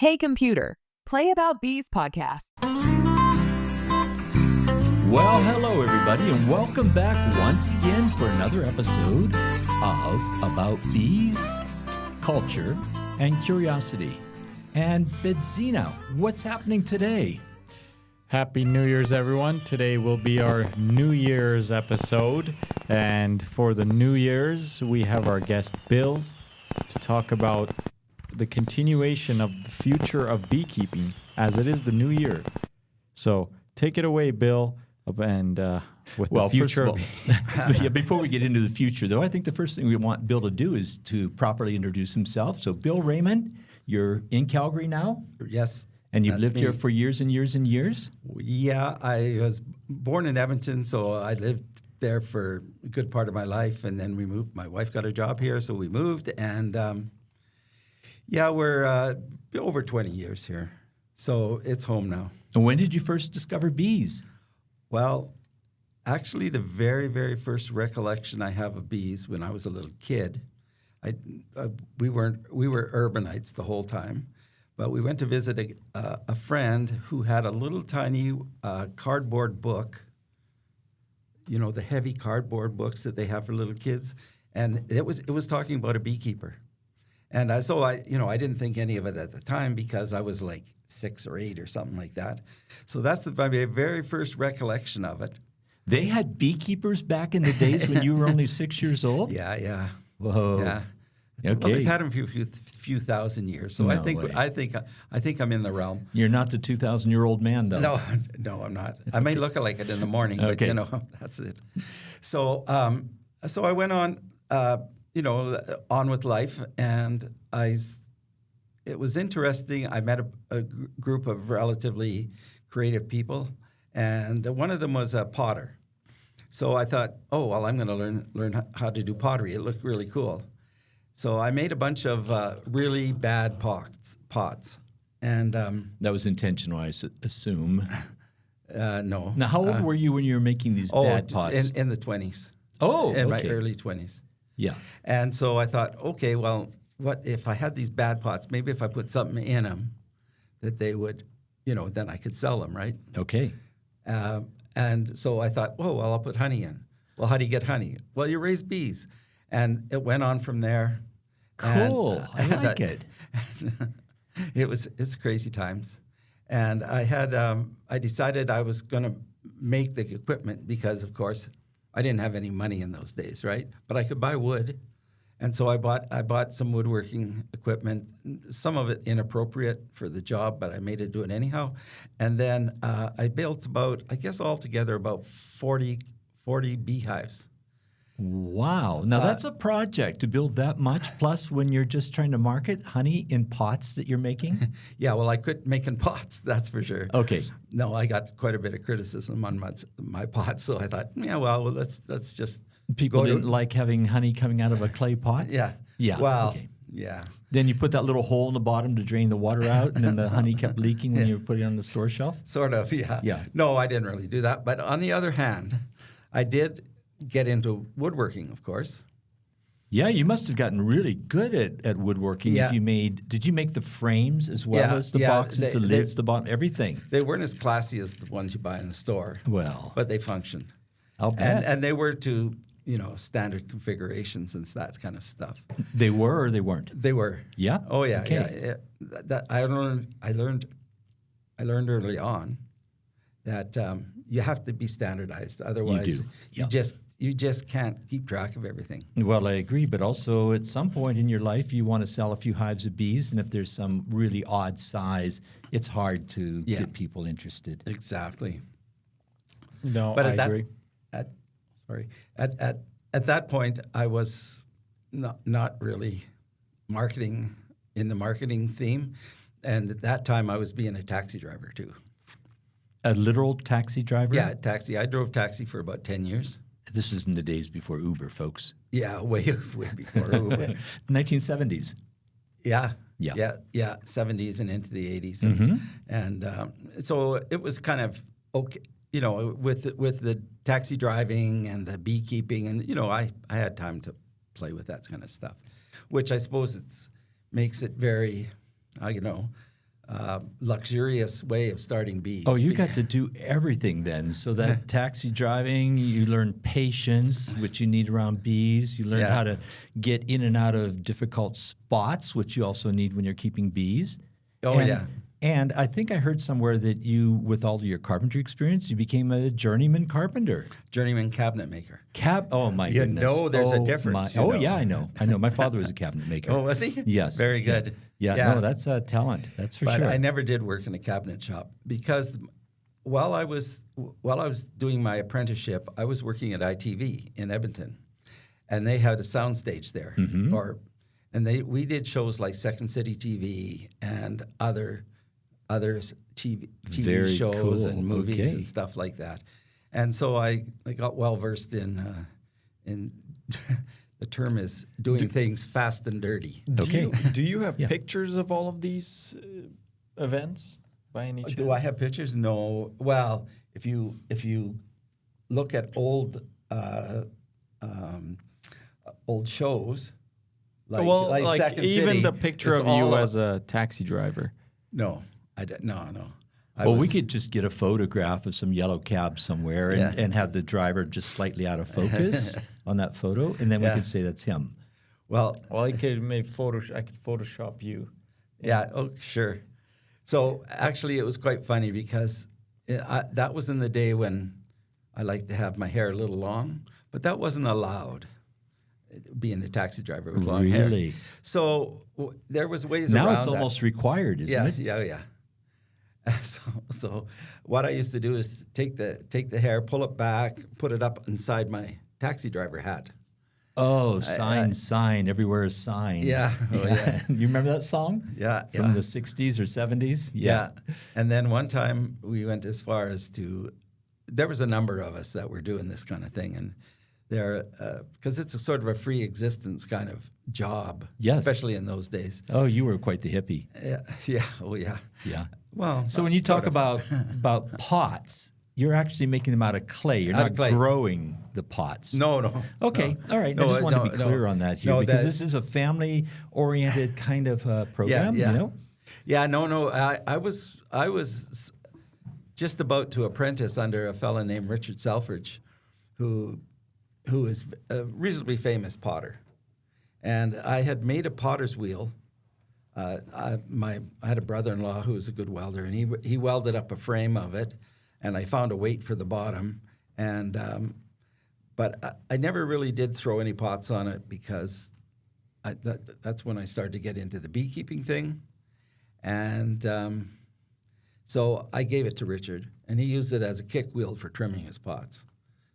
Hey Computer, Play About Bees podcast. Well, hello everybody, and welcome back once again for another episode of About Bees, Culture, and Curiosity. And Bidzina, what's happening today? Happy New Year's, everyone. Today will be our New Year's episode. And for the New Year's, we have our guest Bill to talk about the continuation of the future of beekeeping as it is the new year. So take it away, Bill, and with the future. First of all, yeah, before we get into the future, though, I think the first thing we want Bill to do is to properly introduce himself. So Bill Raymond, you're in Calgary now? Yes. And you've lived here for years and years and years? Yeah, I was born in Edmonton, so I lived there for a good part of my life, and then we moved. My wife got a job here, so we moved, and we're over 20 years here, so it's home now. And when did you first discover bees? Well, actually, the very, very first recollection I have of bees when I was a little kid, we were urbanites the whole time. But we went to visit a friend who had a little tiny cardboard book, you know, the heavy cardboard books that they have for little kids, and it was talking about a beekeeper. And I didn't think any of it at the time because I was like 6 or 8 or something like that. So that's my very first recollection of it. They had beekeepers back in the days when you were only 6 years old? Yeah. Whoa. Yeah. Okay. Well, they've had them for a few thousand years, so No I think I'm in the realm. You're not the 2,000-year-old man, though. No, I'm not. I may look like it in the morning, but that's it. So I went on, on with life, and it was interesting. I met a group of relatively creative people, and one of them was a potter. So I thought, I'm going to learn how to do pottery. It looked really cool. So I made a bunch of really bad pots, and that was intentional, I assume. No. Now, how old were you when you were making these bad pots? In the 20s. In my early 20s. Yeah. And so I thought, okay, well, what if I had these bad pots? Maybe if I put something in them, that they would, then I could sell them, right? Okay. And so I thought, I'll put honey in. Well, how do you get honey? Well, you raise bees. And it went on from there. Cool. I like it. It's crazy times. And I decided I was going to make the equipment because, of course, I didn't have any money in those days, right? But I could buy wood. And so I bought some woodworking equipment, some of it inappropriate for the job, but I made it do it anyhow. And then I built altogether about 40 beehives. Wow. Now, that's a project to build that much, plus when you're just trying to market honey in pots that you're making? Yeah, well, I quit making pots, that's for sure. Okay. No, I got quite a bit of criticism on my pots, so I thought, let's just People didn't like having honey coming out of a clay pot? Yeah. Yeah. Well, okay. Yeah. Then you put that little hole in the bottom to drain the water out, and then the honey kept leaking when you were putting it on the store shelf? Sort of, yeah. Yeah. No, I didn't really do that. But on the other hand, I did get into woodworking, of course. Yeah, you must have gotten really good at woodworking. Yeah. Did you make the frames as well as the boxes, the lids, the bottom, everything? They weren't as classy as the ones you buy in the store. Well. But they functioned. I'll bet. And they were to, standard configurations and that kind of stuff. They were or they weren't? They were. Yeah? Oh, yeah. Okay. Yeah. That I learned early on that you have to be standardized. Otherwise, you do. You just can't keep track of everything. Well, I agree, but also at some point in your life, you want to sell a few hives of bees, and if there's some really odd size, it's hard to get people interested. Exactly. No, but I agree. At that point, I was not really marketing in the marketing theme, and at that time, I was being a taxi driver too. A literal taxi driver? Yeah, taxi. I drove taxi for about 10 years. This is in the days before Uber, folks. Yeah, way before Uber. 1970s. Yeah. 70s and into the 80s. And so it was kind of okay, with the taxi driving and the beekeeping, and, I had time to play with that kind of stuff, which I suppose makes it very, luxurious way of starting bees. Oh, you got to do everything then. So that taxi driving, you learn patience, which you need around bees. You learn how to get in and out of difficult spots, which you also need when you're keeping bees. Oh, and, yeah. And I think I heard somewhere that you, with all of your carpentry experience, you became a journeyman carpenter. Journeyman cabinet maker. Oh, my You goodness. know there's a difference, you know. Yeah, I know. My father was a cabinet maker. Oh, was he? Yes. Very good. Yeah, no, that's a talent. That's for But sure. I never did work in a cabinet shop because while I was doing my apprenticeship, I was working at ITV in Edmonton, and they had a soundstage there. We did shows like Second City TV and other TV Very shows cool. and movies Okay. and stuff like that. And so I got well versed in the term is doing things fast and dirty. Okay. Do you have pictures of all of these events by any chance? Do I have pictures? No. Well, if you look at old shows, like Second even City, the picture it's of all you as a taxi driver. no, no. We could just get a photograph of some yellow cab somewhere and have the driver just slightly out of focus on that photo, and then we could say that's him. Well, I could Photoshop you. yeah. Oh, sure. So actually, it was quite funny because that was in the day when I liked to have my hair a little long, but that wasn't allowed. Being a taxi driver with long hair. Really? So there was ways Now around it's that. almost required, isn't it? Yeah. So what I used to do is take the hair, pull it back, put it up inside my taxi driver hat. Oh, sign. Everywhere is sign. Yeah. Oh, yeah. You remember that song? Yeah. From the 60s or 70s? Yeah. And then one time we went as far as there was a number of us that were doing this kind of thing. And because it's a sort of a free existence kind of job, especially in those days. Oh, you were quite the hippie. Yeah. Oh, yeah. Yeah. Well, So when you talk about pots, you're actually making them out of clay. You're not growing the pots. No. Okay. No. All right. No, I just want to be clear no. on that here because this is a family-oriented kind of program, Yeah. you know? Yeah, no. I was just about to apprentice under a fellow named Richard Selfridge, who is a reasonably famous potter. And I had made a potter's wheel. I had a brother-in-law who was a good welder, and he welded up a frame of it, and I found a weight for the bottom. And but I never really did throw any pots on it because that's when I started to get into the beekeeping thing. And so I gave it to Richard, and he used it as a kick wheel for trimming his pots.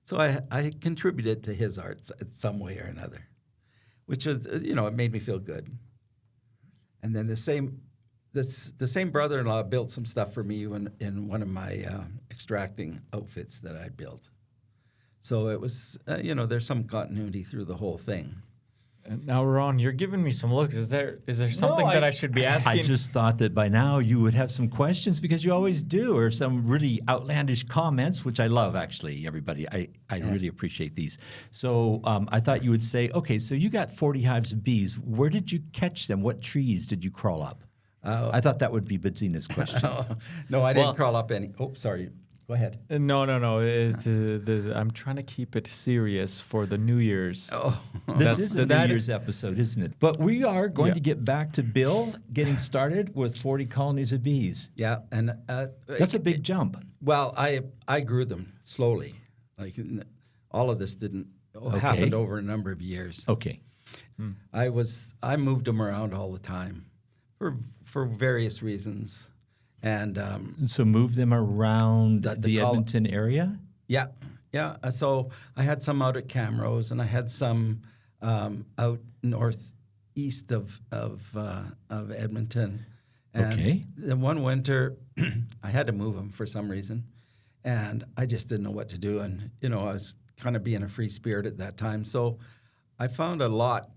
So I contributed to his art in some way or another, which was, it made me feel good. And then the same brother-in-law built some stuff for me in one of my extracting outfits that I built. So it was, there's some continuity through the whole thing. And now, Ron, you're giving me some looks. Is there something that I should be asking? I just thought that by now you would have some questions because you always do, or some really outlandish comments, which I love, actually, everybody. I really appreciate these. So I thought you would say, okay, so you got 40 hives of bees. Where did you catch them? What trees did you crawl up? I thought that would be Bidzina's question. No, I didn't crawl up any. Oh, sorry. Go ahead. No. I'm trying to keep it serious for the New Year's. Oh. This is a New Year's episode, isn't it? But we are going to get back to Bill getting started with 40 colonies of bees. Yeah, and that's a big jump. Well, I grew them slowly. Like all of this didn't happened over a number of years. Okay. I moved them around all the time for various reasons. And so move them around the Edmonton area? Yeah. So I had some out at Camrose, and I had some out northeast of Edmonton. And then one winter, I had to move them for some reason, and I just didn't know what to do. And I was kind of being a free spirit at that time, so I found a lot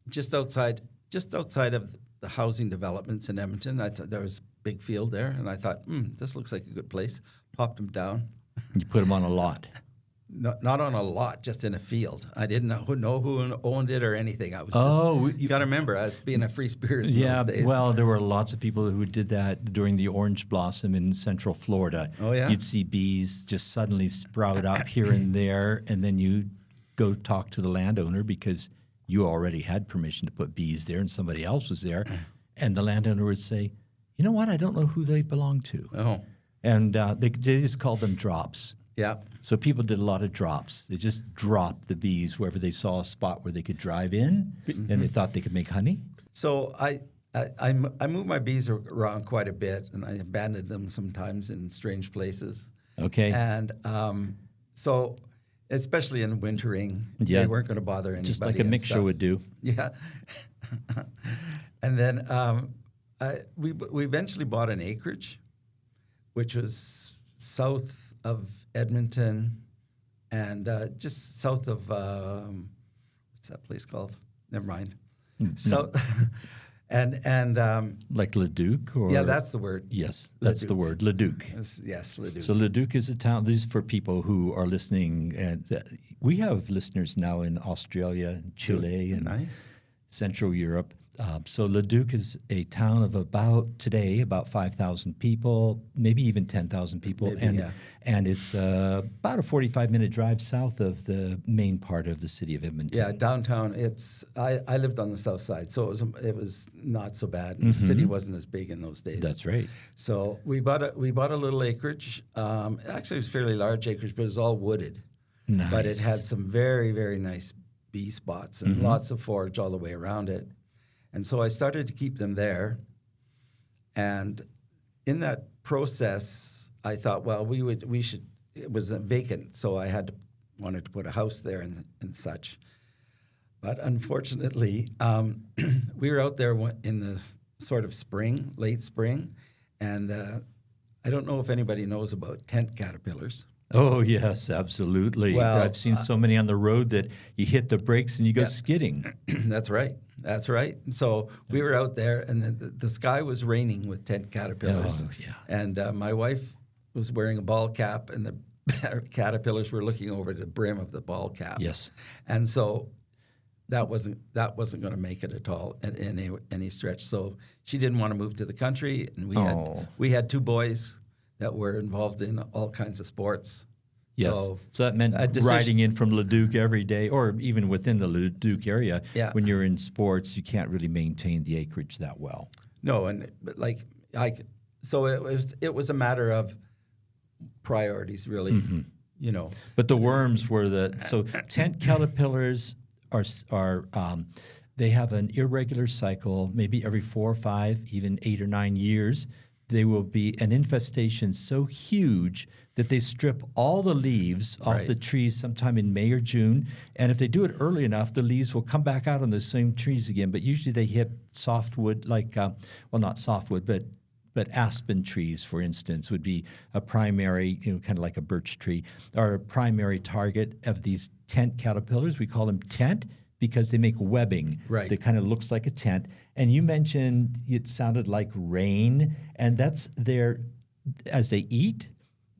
just outside of the housing developments in Edmonton. I thought there was a big field there, and I thought, this looks like a good place. Popped them down. You put them on a lot. not on a lot, just in a field. I didn't know who owned it or anything. I was you got to remember, I was being a free spirit in those days. Well, there were lots of people who did that during the orange blossom in Central Florida. Oh, yeah? You'd see bees just suddenly sprout up here and there, and then you go talk to the landowner because you already had permission to put bees there and somebody else was there, and the landowner would say, you know what, I don't know who they belong to. Oh. And they just called them drops. Yeah. So people did a lot of drops. They just dropped the bees wherever they saw a spot where they could drive in, and they thought they could make honey. So I moved my bees around quite a bit, and I abandoned them sometimes in strange places. Okay. And so, especially in wintering, they weren't going to bother anybody. Just like a mixture would do. Yeah. And then we eventually bought an acreage, which was south of Edmonton and just south of, what's that place called? Never mind. So, and like Leduc? Or yeah, that's the word. Yes, that's the word, Leduc. Yes, Leduc. So Leduc is a town. This is for people who are listening. And we have listeners now in Australia, Chile, and Central Europe. So Leduc is a town of about 5,000 people, maybe even 10,000 people. And it's about a 45-minute drive south of the main part of the city of Edmonton. Yeah, downtown. I lived on the south side, so it was not so bad. And the city wasn't as big in those days. That's right. So we bought a little acreage. Actually, it was fairly large acreage, but it was all wooded. Nice. But it had some very, very nice bee spots and lots of forage all the way around it. And so I started to keep them there. And in that process, I thought, well, we should. It was vacant, so I wanted to put a house there and such. But unfortunately, we were out there in the sort of spring, late spring, and I don't know if anybody knows about tent caterpillars. Oh, yes, absolutely. Well, I've seen so many on the road that you hit the brakes and you go skidding. That's right. That's right. And so we were out there, and the sky was raining with tent caterpillars. Oh, yeah. And my wife was wearing a ball cap, and the caterpillars were looking over the brim of the ball cap. Yes. And so that wasn't going to make it at all in any stretch. So she didn't want to move to the country, and we had two boys that were involved in all kinds of sports. Yes. So that meant riding in from Leduc every day, or even within the Leduc area. Yeah. When you're in sports, you can't really maintain the acreage that well. No, so it was a matter of priorities, really. You know. But the worms were tent caterpillars are they have an irregular cycle, maybe every 4 or 5, even 8 or 9 years. They will be an infestation so huge that they strip all the leaves off the trees sometime in May or June. And if they do it early enough, the leaves will come back out on the same trees again. But usually they hit softwood, not softwood, but aspen trees, for instance, would be a primary, kind of like a birch tree, or a primary target of these tent caterpillars. We call them tent because they make webbing that kind of looks like a tent. And you mentioned it sounded like rain, and that's as they eat,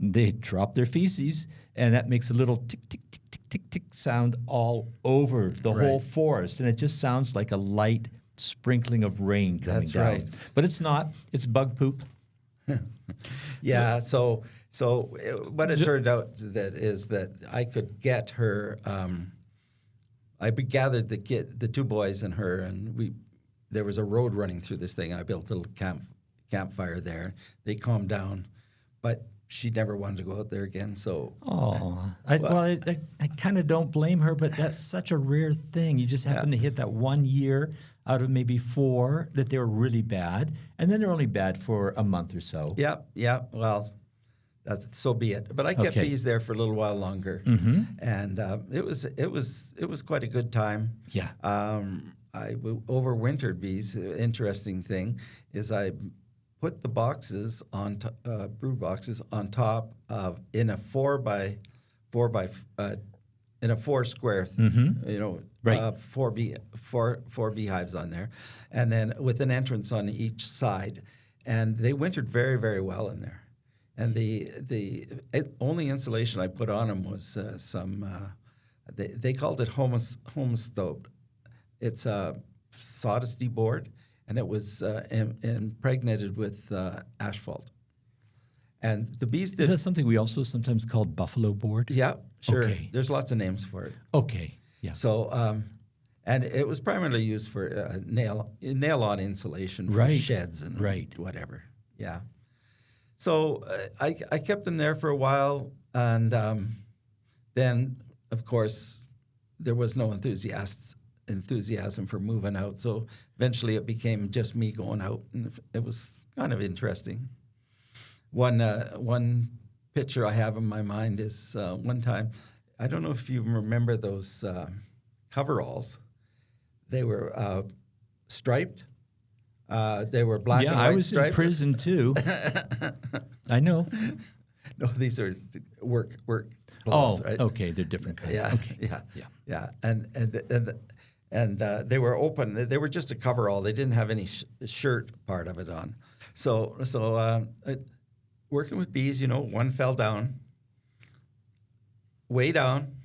they drop their feces, and that makes a little tick, tick, tick, tick, tick, tick sound all over the whole forest. And it just sounds like a light sprinkling of rain coming down. Right. But it's not. It's bug poop. Yeah, so what it turned out is that I could get her. I gathered the two boys and her, and there was a road running through this thing. I built a little campfire there. They calmed down, but she never wanted to go out there again. So, I kind of don't blame her, but that's such a rare thing. You just happen to hit that 1 year out of maybe 4 that they were really bad, and then they're only bad for a month or so. Yeah. Well, so be it. But I kept bees there for a little while longer, and it was quite a good time. Yeah. I overwintered bees. Interesting thing is I put the boxes on brood boxes on top of in a 4 square, four beehives on there, and then with an entrance on each side, and they wintered very, very well in there. And the only insulation I put on them was some. They called it homestove. It's a sawdusty board, and it was impregnated with asphalt. And the bees did. Is that something we also sometimes call buffalo board? Yeah, sure. Okay. There's lots of names for it. Okay. Yeah. So, and it was primarily used for nail-on insulation for Right. sheds and Right. whatever. Yeah. So I kept them there for a while, and then, of course, there was no enthusiasm for moving out. So eventually, it became just me going out, and it was kind of interesting. One picture I have in my mind is one time. I don't know if you remember those coveralls. They were striped. They were black and white I was striped. in prison too. I know. No, these are work Oh, gloves, right? okay. They're different colors. Yeah, Okay. yeah. And they were open. They were just a coverall. They didn't have any shirt part of it on. So working with bees, one fell down, way down.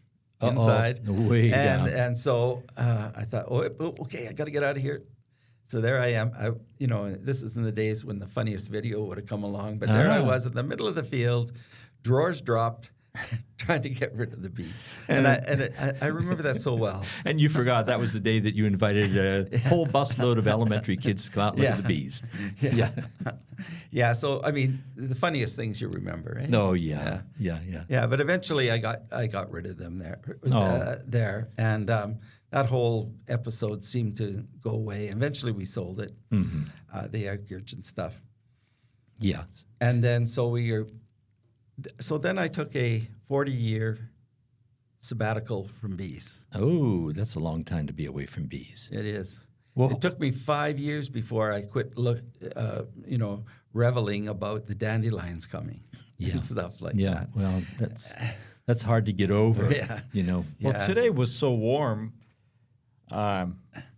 Inside, way down. And so I thought, okay, I got to get out of here. So there I am. This is in the days when the funniest video would have come along, but there I was in the middle of the field, drawers dropped, trying to get rid of the bee. And I remember that so well. And you forgot that was the day that you invited a whole busload of elementary kids to come out and look at the bees. Yeah. Yeah. So I mean, the funniest things you remember, right? Oh yeah. Yeah. But eventually, I got rid of them there. Oh. And that whole episode seemed to go away. Eventually, we sold it, the acreage and stuff. Yes. And then so then I took a 40-year sabbatical from bees. Oh, that's a long time to be away from bees. It is. Well, It took me 5 years before I quit reveling about the dandelions coming and stuff like that. Well, that's hard to get over. Yeah. Well, Yeah. today was so warm.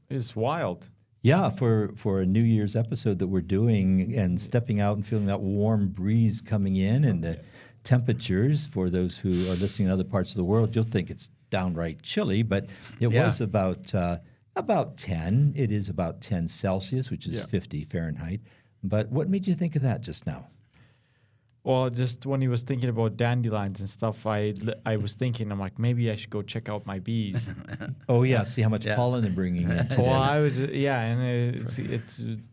It's wild. Yeah, for a New Year's episode that we're doing and stepping out and feeling that warm breeze coming in and the temperatures for those who are listening in other parts of the world, you'll think it's downright chilly, but it was about 10. It is about 10 Celsius, which is 50 Fahrenheit. But what made you think of that just now? Well, just when he was thinking about dandelions and stuff, I was thinking, I'm like, maybe I should go check out my bees. Oh yeah, see how much pollen they're bringing in today. Well, I was, and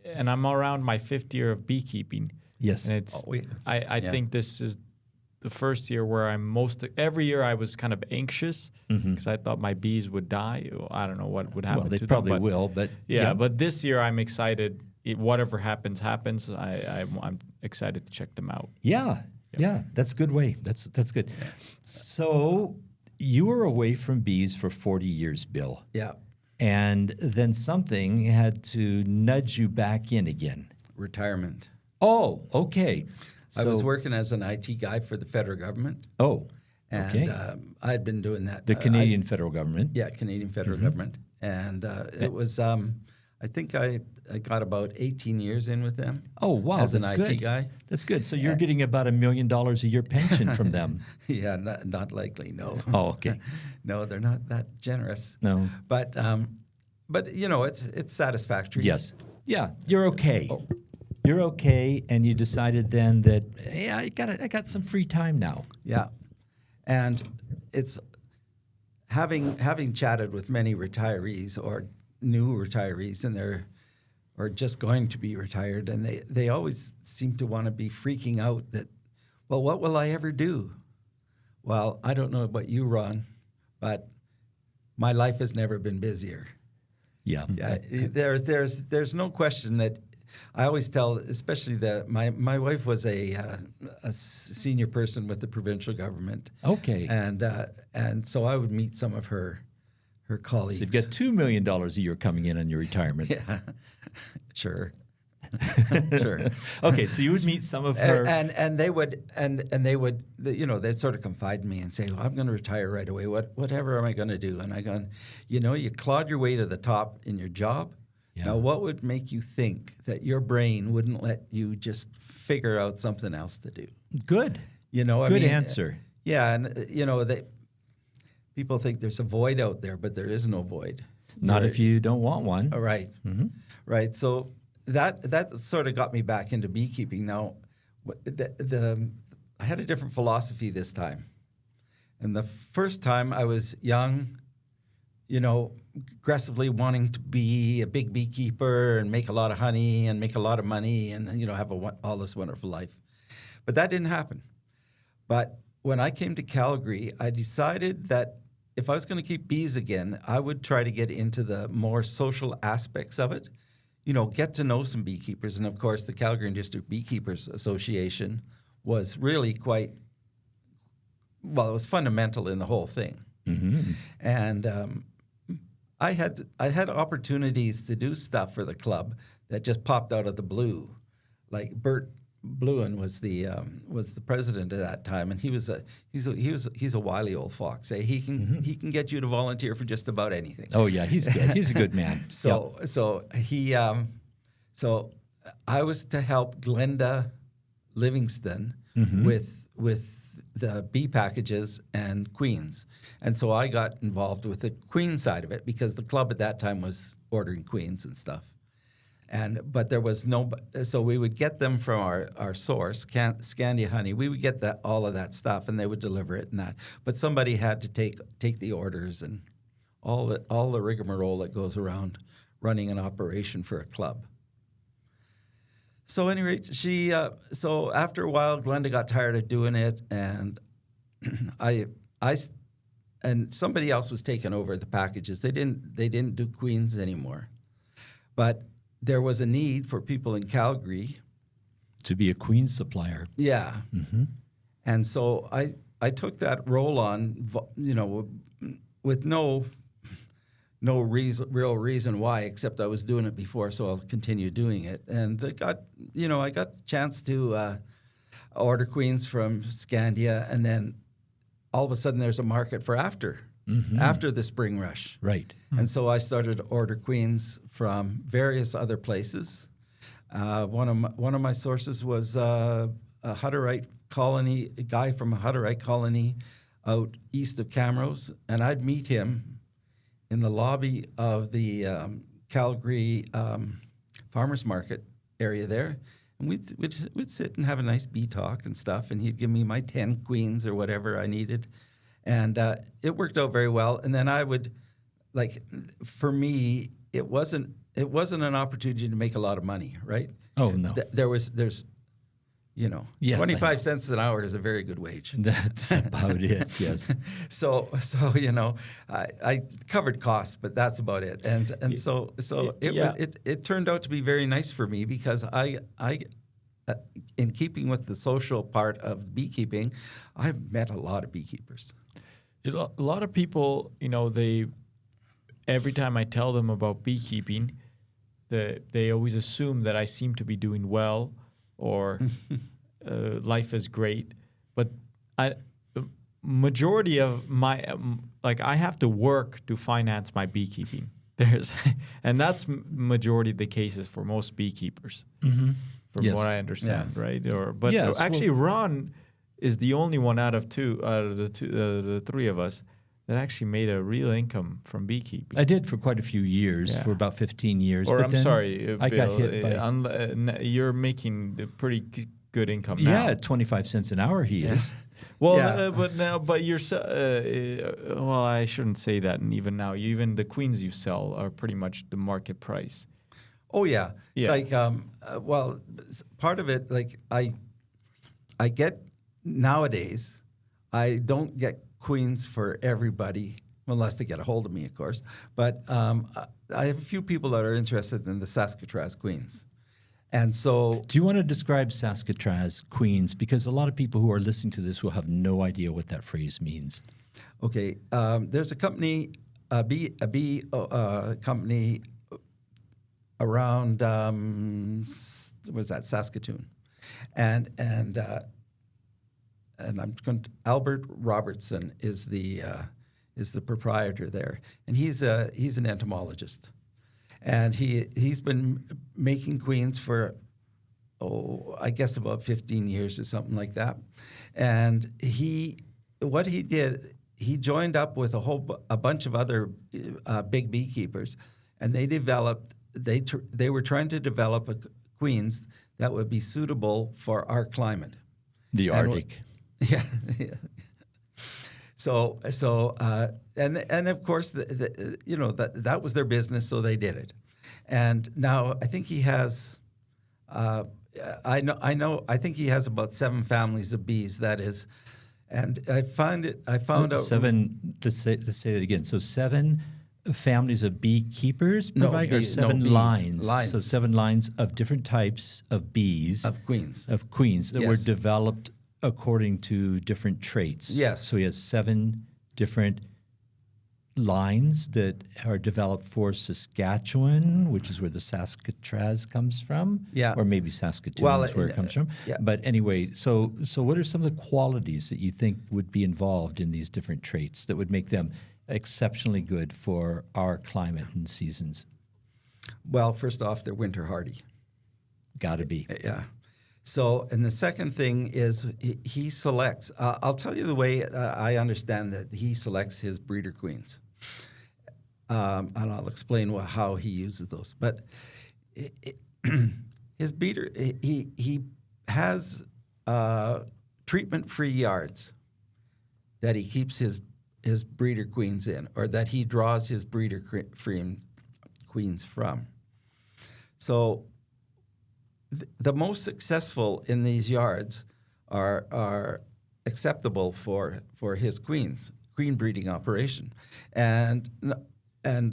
and I'm around my 5th year of beekeeping. Yes. And I think this is the first year where every year I was kind of anxious because I thought my bees would die. I don't know what would happen Well, they to probably them. will, but But this year I'm excited. Whatever happens. I'm excited to check them out. Yeah, that's a good way. That's good. Yeah. So you were away from bees for 40 years, Bill. Yeah. And then something had to nudge you back in again. Retirement. Oh, okay. I was working as an IT guy for the federal government. Oh, okay. And I'd been doing that. The Canadian federal government. Yeah, Canadian federal government. And it was, I think I got about 18 years in with them. Oh, wow. As an that's IT good. guy. That's good. So you're getting about $1 million a year pension from them. Yeah, not likely, no. Oh, okay. No, they're not that generous. No. But it's satisfactory. Yes. Yeah, you're okay. Oh. You're okay, and you decided then that, hey, I got some free time now. Yeah. And it's having chatted with many retirees or new retirees, and they're just going to be retired, and they always seem to want to be freaking out that, well, what will I ever do? Well, I don't know about you, Ron, but my life has never been busier. Yeah. There's no question that I always tell, especially that my wife was a senior person with the provincial government. Okay. And so I would meet some of her colleagues. So you've got $2 million a year coming in on your retirement. Yeah, sure. Sure. Okay, so you would meet some of her, and they would they'd sort of confide in me and say, well, I'm going to retire right away. Whatever am I going to do? And I go, you clawed your way to the top in your job. Yeah. Now, what would make you think that your brain wouldn't let you just figure out something else to do? Good. You know, Good answer. Yeah, and people think there's a void out there, but there is no void. Not if you don't want one. Right. Right. So that sort of got me back into beekeeping. Now, I had a different philosophy this time. And the first time I was young, aggressively wanting to be a big beekeeper and make a lot of honey and make a lot of money and, have all this wonderful life. But that didn't happen. But when I came to Calgary, I decided that if I was going to keep bees again, I would try to get into the more social aspects of it, get to know some beekeepers. And of course, the Calgary District Beekeepers Association was really it was fundamental in the whole thing. And I had opportunities to do stuff for the club that just popped out of the blue. Like Bert Bluin was the president at that time, and he's a wily old fox. He can get you to volunteer for just about anything. Oh yeah, he's good. He's a good man. So I was to help Glenda Livingston with the bee packages and queens, and so I got involved with the queen side of it because the club at that time was ordering queens and stuff. But there was so we would get them from our source, Scandia Honey. We would get all of that stuff, and they would deliver it and that. But somebody had to take the orders and all the rigmarole that goes around running an operation for a club. So, anyway, so after a while, Glenda got tired of doing it, and and somebody else was taking over the packages. They didn't do queens anymore, but there was a need for people in Calgary to be a queen supplier. Yeah. And so I took that role on, with no real reason why, except I was doing it before, so I'll continue doing it. And I got the chance to order queens from Scandia, and then all of a sudden there's a market for after the spring rush. Right. And so I started to order queens from various other places. One of my sources was a Hutterite colony, a guy from a Hutterite colony out east of Camrose, and I'd meet him in the lobby of the Calgary farmers market area there, and we'd sit and have a nice bee talk and stuff, and he'd give me my 10 queens or whatever I needed, and it worked out very well. And then I would, for me, it wasn't an opportunity to make a lot of money, right? Oh no, there's. Yes, 25 cents an hour is a very good wage. That's about it, yes. So I covered costs, but that's about it. And so it turned out to be very nice for me because I in keeping with the social part of beekeeping, I've met a lot of beekeepers. A lot of people, every time I tell them about beekeeping, they always assume that I seem to be doing well, or life is great, but majority of my I have to work to finance my beekeeping. And that's majority of the cases for most beekeepers, from what I understand, right? But actually, Ron is the only one out of the three of us that actually made a real income from beekeeping. I did for quite a few years, for about 15 years. Or but I'm then sorry, I Bill, got hit by... you're making a pretty good income now. Yeah, 25 cents an hour he is. Well, but you're... well, I shouldn't say that. And even now, even the queens you sell are pretty much the market price. Oh, yeah. Well, part of it, I get... Nowadays, I don't get queens for everybody, unless they get a hold of me, of course. But I have a few people that are interested in the Saskatraz Queens. And so... Do you want to describe Saskatraz Queens? Because a lot of people who are listening to this will have no idea what that phrase means. Okay. There's a company, a bee company around, Saskatoon. And I'm going to, Albert Robertson is the proprietor there, and he's an entomologist, And he's been making queens for, I guess about 15 years or something like that. And what he did, he joined up with a bunch of other big beekeepers, and they were trying to develop queens that would be suitable for our climate. The Arctic. Yeah. So and of course that was their business, so they did it. And now I think he has I think he has about 7 families of bees. That is, and I found out 7. Let's say that again. So 7 families of beekeepers, No, or 7 bees. lines. Lines. So 7 lines of different types of bees of queens. that were Yes. developed according to different traits. Yes. So he has 7 different lines that are developed for Saskatchewan, which is where the Saskatraz comes from. Yeah. Or maybe Saskatoon is where it comes from. yeah. But anyway, so what are some of the qualities that you think would be involved in these different traits that would make them exceptionally good for our climate and seasons? Well, first off, they're winter hardy. Gotta be. Yeah. So, and the second thing is he selects. I'll tell you the way I understand that he selects his breeder queens, and I'll explain how he uses those. But his breeder, he has treatment-free yards that he keeps his breeder queens in, or that he draws his breeder queens from. So the most successful in these yards are acceptable for his queen breeding operation, and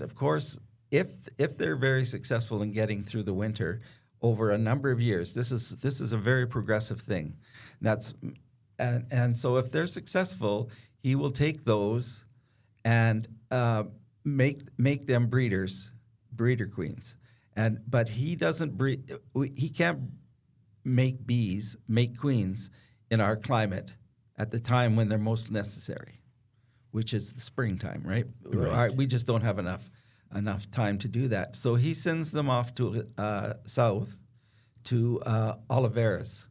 of course, if they're very successful in getting through the winter over a number of years, this is a very progressive thing. And so if they're successful, he will take those and make them breeder queens. But he doesn't breed. He can't make queens in our climate at the time when they're most necessary, which is the springtime, right? We just don't have enough time to do that. So he sends them off to south to oliveras,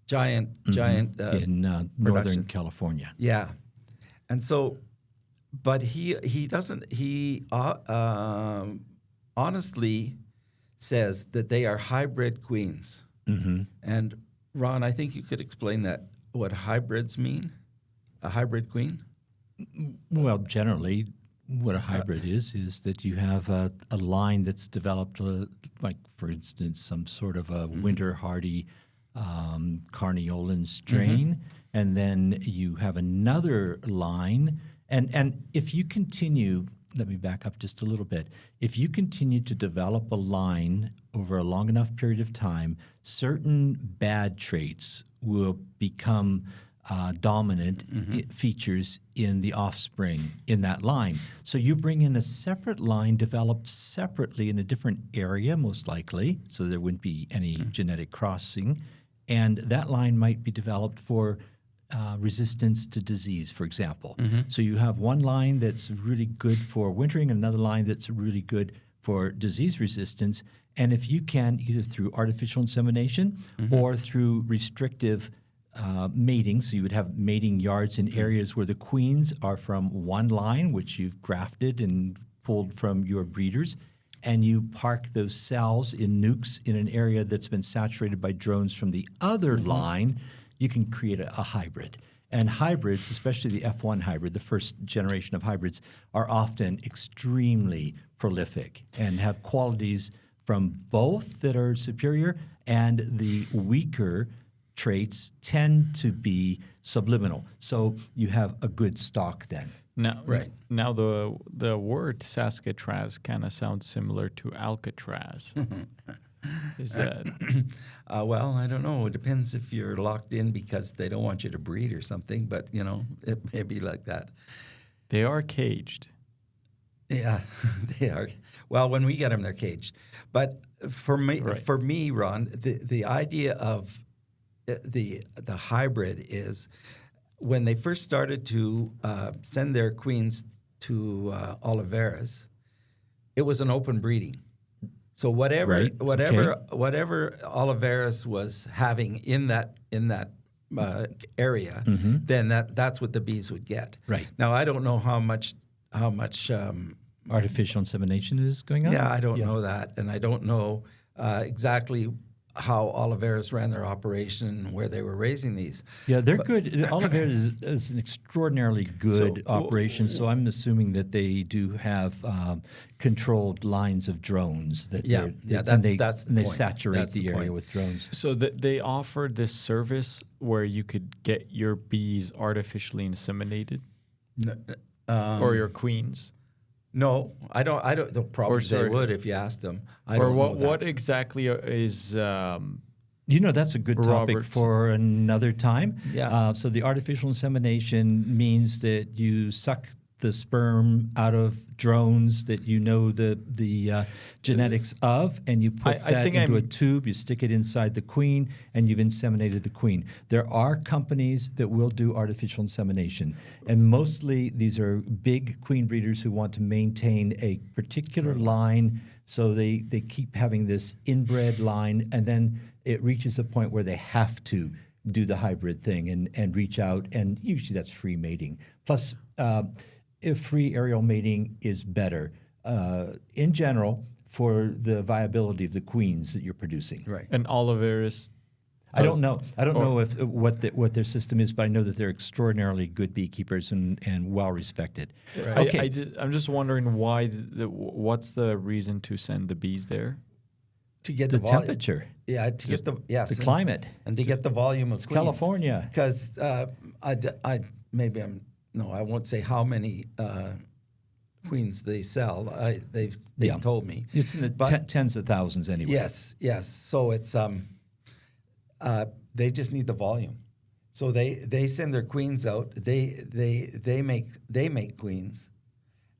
giant in Northern California. Yeah, and so, but he doesn't. He honestly says that they are hybrid queens. Mm-hmm. And Ron, I think you could explain that, what hybrids mean, a hybrid queen? Well, generally, what a hybrid is that you have a line that's developed, like, for instance, some sort of a winter hardy Carniolan strain, and then you have another line. And if you continue, let me back up just a little bit. If you continue to develop a line over a long enough period of time, certain bad traits will become dominant features in the offspring in that line. So you bring in a separate line developed separately in a different area, most likely, so there wouldn't be any genetic crossing. And that line might be developed for resistance to disease, for example. So you have one line that's really good for wintering, and another line that's really good for disease resistance. And if you can, either through artificial insemination or through restrictive mating, so you would have mating yards in areas where the queens are from one line, which you've grafted and pulled from your breeders, and you park those cells in nucs in an area that's been saturated by drones from the other line, you can create a hybrid. And hybrids, especially the F1 hybrid, the first generation of hybrids, are often extremely prolific and have qualities from both that are superior, and the weaker traits tend to be subliminal. So you have a good stock then. Now, Right. Now the word Saskatraz kind of sounds similar to Alcatraz. Is that? Well, I don't know. It depends if you're locked in because they don't want you to breed or something, but, it may be like that. They are caged. Yeah, they are. Well, when we get them, they're caged. But for me, Right. Ron, the idea of the hybrid is when they first started to send their queens to oliveras, it was an open breeding. So whatever Right, whatever Oliveris was having in that area, then that's what the bees would get. Right. Now I don't know how much Artificial insemination is going on? I don't know that, and I don't know exactly how Oliveris ran their operation and where they were raising these. Yeah, they're good. Oliveris is an extraordinarily good operation, so I'm assuming that they do have controlled lines of drones. That's the they point. saturate That's the the area point. with drones. So they offer this service where you could get your bees artificially inseminated, or your queens. No, I don't. They'll probably they would if you asked them. What exactly is? That's a good topic Roberts. for another time. Yeah. So the artificial insemination means that you suck the sperm out of drones that the genetics of, and you put that into a tube, you stick it inside the queen, and you've inseminated the queen. There are companies that will do artificial insemination, and mostly these are big queen breeders who want to maintain a particular line, so they keep having this inbred line, and then it reaches a point where they have to do the hybrid thing and reach out, and usually that's free mating. Plus, if free aerial mating is better in general for the viability of the queens that you're producing. Right. And Oliveris. I don't know. I don't know if what their system is, but I know that they're extraordinarily good beekeepers and well respected. Right. Okay. I'm just wondering why. What's the reason to send the bees there? To get The the volume. temperature. Yeah, to get the climate. and to get the volume of It's queens. California. Because I won't say how many queens they sell. They've told me. It's in the tens of thousands anyway. Yes. So it's they just need the volume. So they send their queens out. They make queens,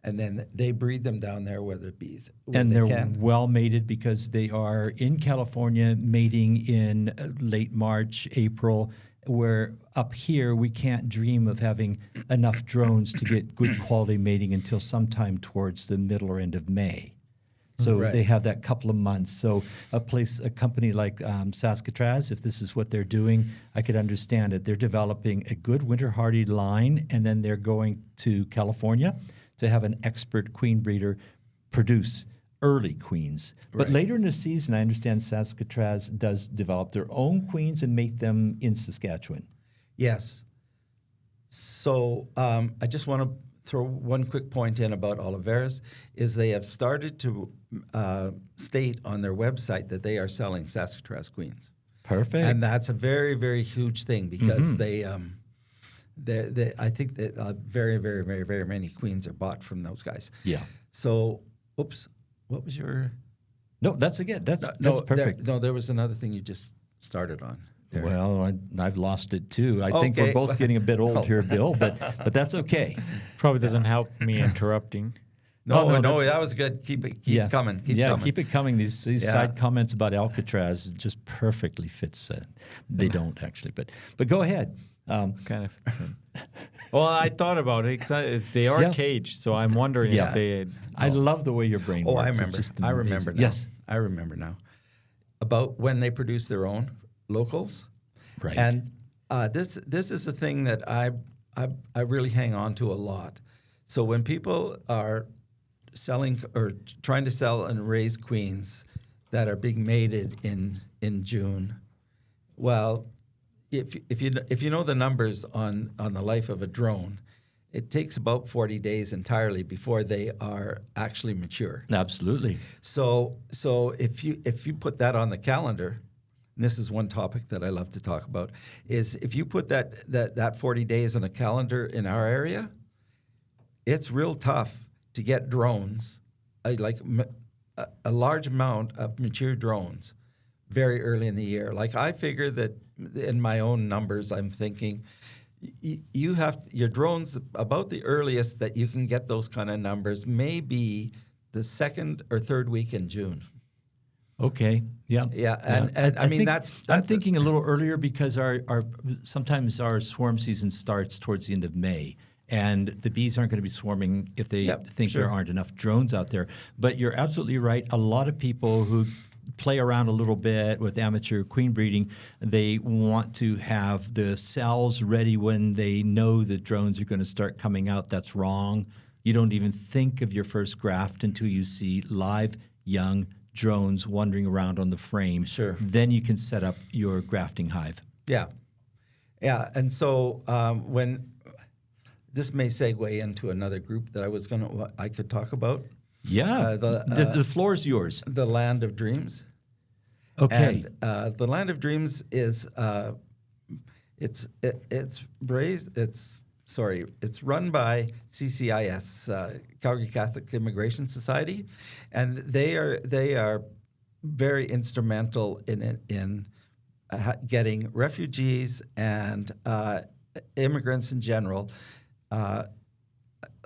and then they breed them down there where the bees. And they're well mated because they are in California mating in late March, April, where up here we can't dream of having enough drones to get good quality mating until sometime towards the middle or end of May. So they have that couple of months. So a company like Saskatraz, if this is what they're doing, I could understand it. They're developing a good winter hardy line, and then they're going to California to have an expert queen breeder produce early queens. But later in the season, I understand Saskatraz does develop their own queens and make them in Saskatchewan. Yes. So I just want to throw one quick point in about Oliveris is they have started to state on their website that they are selling Saskatraz queens. Perfect. And that's a very, very huge thing because they I think that very, very, very, very many queens are bought from those guys. Yeah. So, oops, what was your... No, that's again. That's perfect. There was another thing you just started on. There. Well, I've lost it too. I think we're both getting a bit old here, Bill, but that's okay. Probably doesn't help me interrupting. No, that was good. Keep coming. Keep it coming. These side comments about Alcatraz just perfectly fits. They don't actually, but go ahead. Kind of fits in. Well, I thought about it. They are caged, so I'm wondering if they... I love the way your brain works. I remember. I remember now. Yes. I remember now. About when they produce their own locals. Right. And this is a thing that I really hang on to a lot. So when people are selling or trying to sell and raise queens that are being mated in June, well, if you know the numbers on the life of a drone, it takes about 40 days entirely before they are actually mature. Absolutely. So if you put that on the calendar, and this is one topic that I love to talk about, is if you put that 40 days on a calendar in our area, it's real tough to get drones, like a large amount of mature drones, very early in the year. Like I figure that in my own numbers, I'm thinking you have your drones about the earliest that you can get those kind of numbers may be the second or third week in June. Okay. Yeah. Yeah. And I mean, I'm thinking a little earlier because sometimes our swarm season starts towards the end of May. and the bees aren't going to be swarming if they think there aren't enough drones out there. But you're absolutely right. A lot of people who play around a little bit with amateur queen breeding, they want to have the cells ready when they know the drones are going to start coming out. That's wrong. You don't even think of your first graft until you see live young drones wandering around on the frame. Sure. Then you can set up your grafting hive. Yeah. Yeah. And so when this may segue into another group that I could talk about. Yeah. The floor is yours. The Land of Dreams. Okay. And the Land of Dreams is it's run by CCIS, Calgary Catholic Immigration Society, and they are very instrumental in getting refugees and immigrants in general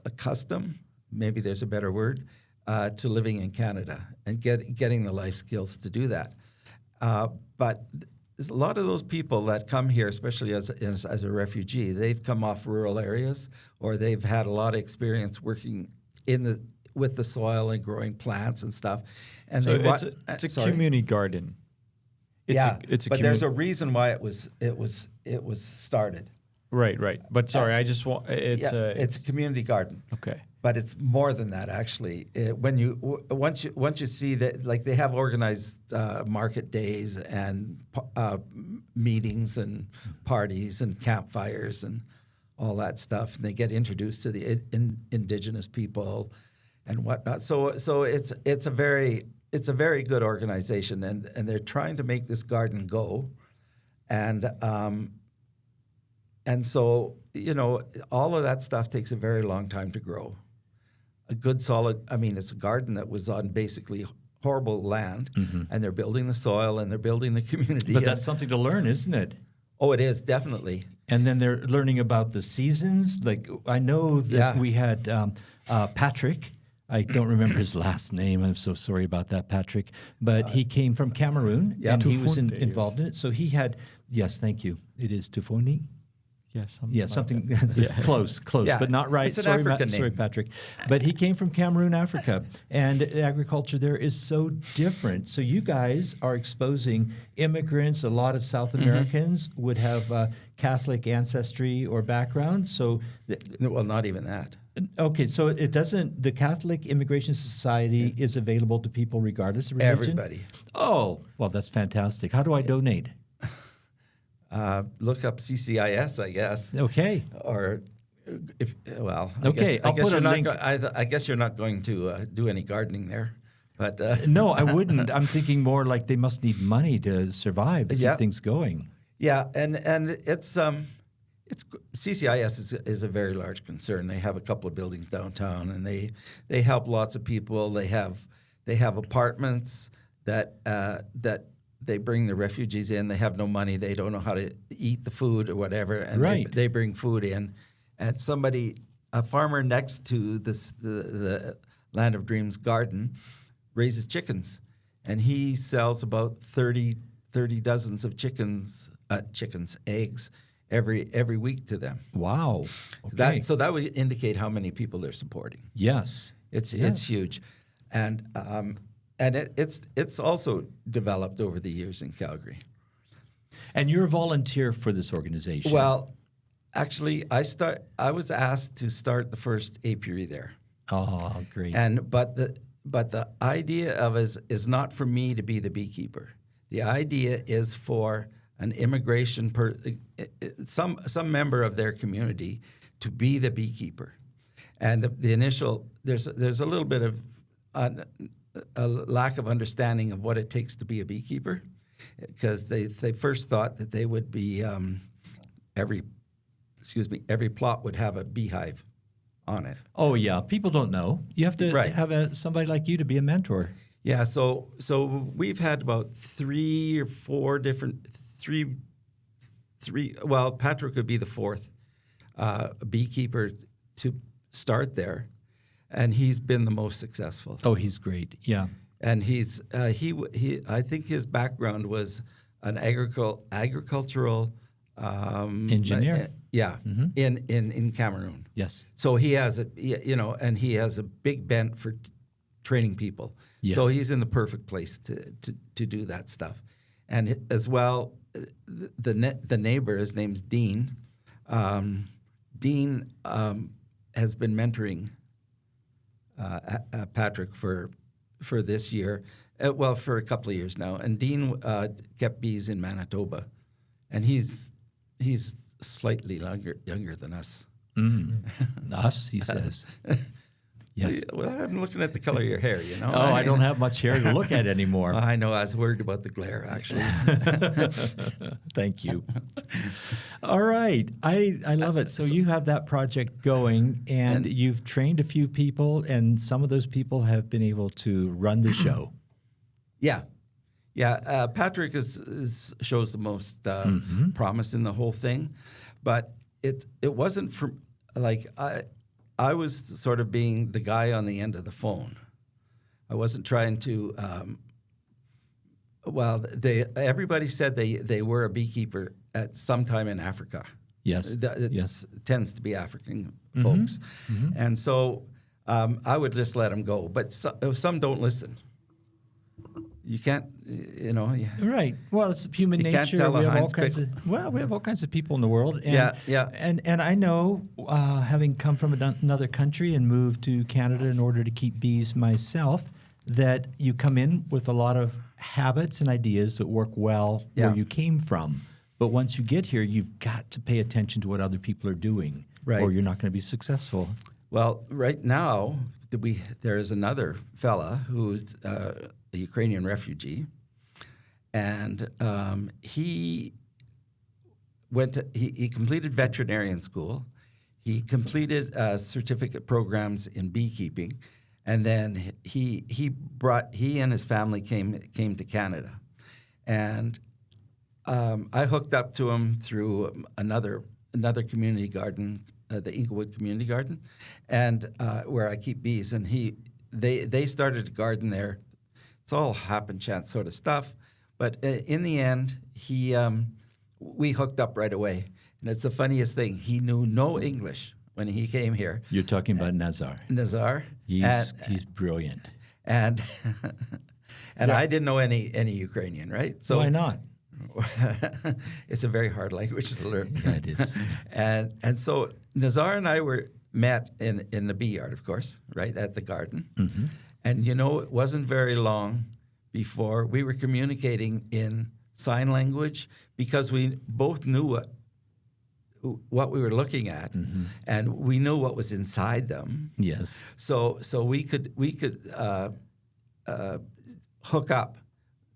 accustomed, maybe there's a better word, to living in Canada and getting the life skills to do that. But a lot of those people that come here, especially as a refugee, they've come off rural areas, or they've had a lot of experience working with the soil and growing plants and stuff. And so it's a community garden. It's a but there's a reason why it was started. Right. But sorry, I just want it's a community garden. Okay. But it's more than that, actually. Once you see that, like, they have organized market days and meetings and parties and campfires and all that stuff, and they get introduced to the indigenous people and whatnot. So it's a very good organization, and they're trying to make this garden go, and so all of that stuff takes a very long time to grow. A good solid, it's a garden that was on basically horrible land, and they're building the soil and they're building the community. But that's something to learn, isn't it? Oh, it is, definitely. And then they're learning about the seasons. Like, I know that we had Patrick. I don't remember his last name. I'm so sorry about that, Patrick. But he came from Cameroon, and he was involved in it. So he had, yes, thank you. It is Tufoni. Something close, but not right. It's an African name. Sorry, Patrick. But he came from Cameroon, Africa, and agriculture there is so different. So you guys are exposing immigrants. A lot of South Americans would have Catholic ancestry or background. So, well, not even that. Okay, so it doesn't. The Catholic Immigration Society is available to people regardless of religion. Everybody. Oh, well, that's fantastic. How do I donate? Look up CCIS, I guess. Okay. Or I'll put a link. I guess you're not going to do any gardening there, but no, I wouldn't. I'm thinking more like they must need money to survive to keep things going. Yeah, and it's CCIS is a very large concern. They have a couple of buildings downtown, and they help lots of people. They have apartments that they bring the refugees in. They have no money. They don't know how to eat the food or whatever, and they bring food in. And a farmer next to the Land of Dreams garden, raises chickens, and he sells about 30 dozens of eggs every week to them. Wow. Okay. So that would indicate how many people they're supporting. Yes. It's huge, and it's also developed over the years in Calgary. And you're a volunteer for this organization. Well, actually, I was asked to start the first apiary there. Oh, great! But the idea of it is not for me to be the beekeeper. The idea is for an immigration some member of their community to be the beekeeper. And the initial there's a little bit of a lack of understanding of what it takes to be a beekeeper, because they first thought that they would be every plot would have a beehive on it. Oh yeah, people don't know. You have to have somebody like you to be a mentor. Yeah, so we've had about three. Well, Patrick would be the fourth beekeeper to start there, and he's been the most successful. Oh, he's great. Yeah, and he's I think his background was an agricultural Engineer. in Cameroon. Yes. So he has and he has a big bent for training people. Yes. So he's in the perfect place to do that stuff. And as well, the neighbor, his name's Dean. Dean has been mentoring Patrick for this year, for a couple of years now. And Dean kept bees in Manitoba, and he's slightly younger than us. Us, he says. Yes. Well, I'm looking at the color of your hair, you know. Oh, I don't have much hair to look at anymore. I know. I was worried about the glare, actually. Thank you. All right. I love it. So you have that project going, and you've trained a few people, and some of those people have been able to run the show. Yeah. Patrick shows the most promise in the whole thing, but it wasn't from I was sort of being the guy on the end of the phone. I wasn't trying to. Everybody said they were a beekeeper at some time in Africa. Yes. It tends to be African folks, and so I would just let them go. But some don't listen. You can't, Right. Well, it's human you nature. Can't tell We a have all Heinz kinds pickle. we have all kinds of people in the world. And, And I know, having come from another country and moved to Canada in order to keep bees myself, that you come in with a lot of habits and ideas that work well where you came from. But once you get here, you've got to pay attention to what other people are doing, or you're not going to be successful. Well, right now, there's another fella who's a Ukrainian refugee, and he completed veterinarian school. He completed certificate programs in beekeeping, and then he and his family came to Canada, and I hooked up to him through another community garden, the Inglewood Community Garden, and where I keep bees, and they started a garden there. It's all happen chance sort of stuff, but in the end, we hooked up right away. And it's the funniest thing. He knew no English when he came here. You're talking about Nazar. Nazar. He's brilliant. And I didn't know any Ukrainian, right? So why not? It's a very hard language to learn. Yeah, it is. And so Nazar and I met in the bee yard, of course, right at the garden. Mm-hmm. And it wasn't very long before we were communicating in sign language because we both knew what we were looking at, and we knew what was inside them. Yes. So we could hook up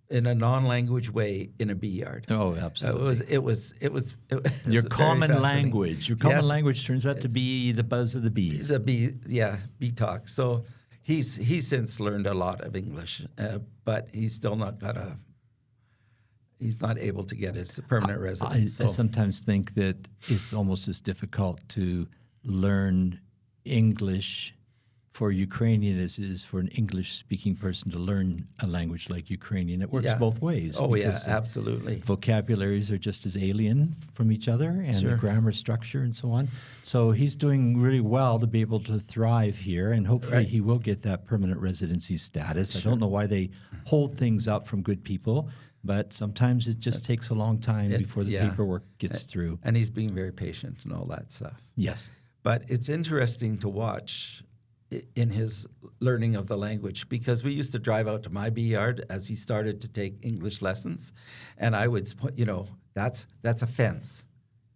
in a non-language way in a bee yard. Oh, absolutely. It was your common language. Your common Yes. language turns out to be the buzz of the bees. Bee talk. So he's since learned a lot of English, but he's still not he's not able to get his permanent residence. I sometimes think that it's almost as difficult to learn English for Ukrainian as it is for an English-speaking person to learn a language like Ukrainian. It works both ways. Oh, yeah, absolutely. Vocabularies are just as alien from each other, and the grammar structure and so on. So he's doing really well to be able to thrive here, and hopefully he will get that permanent residency status. I don't know why they hold things up from good people, but sometimes it just takes a long time before the paperwork gets through. And he's being very patient and all that stuff. Yes. But it's interesting to watch in his learning of the language, because we used to drive out to my bee yard as he started to take English lessons, and I would put, that's a fence,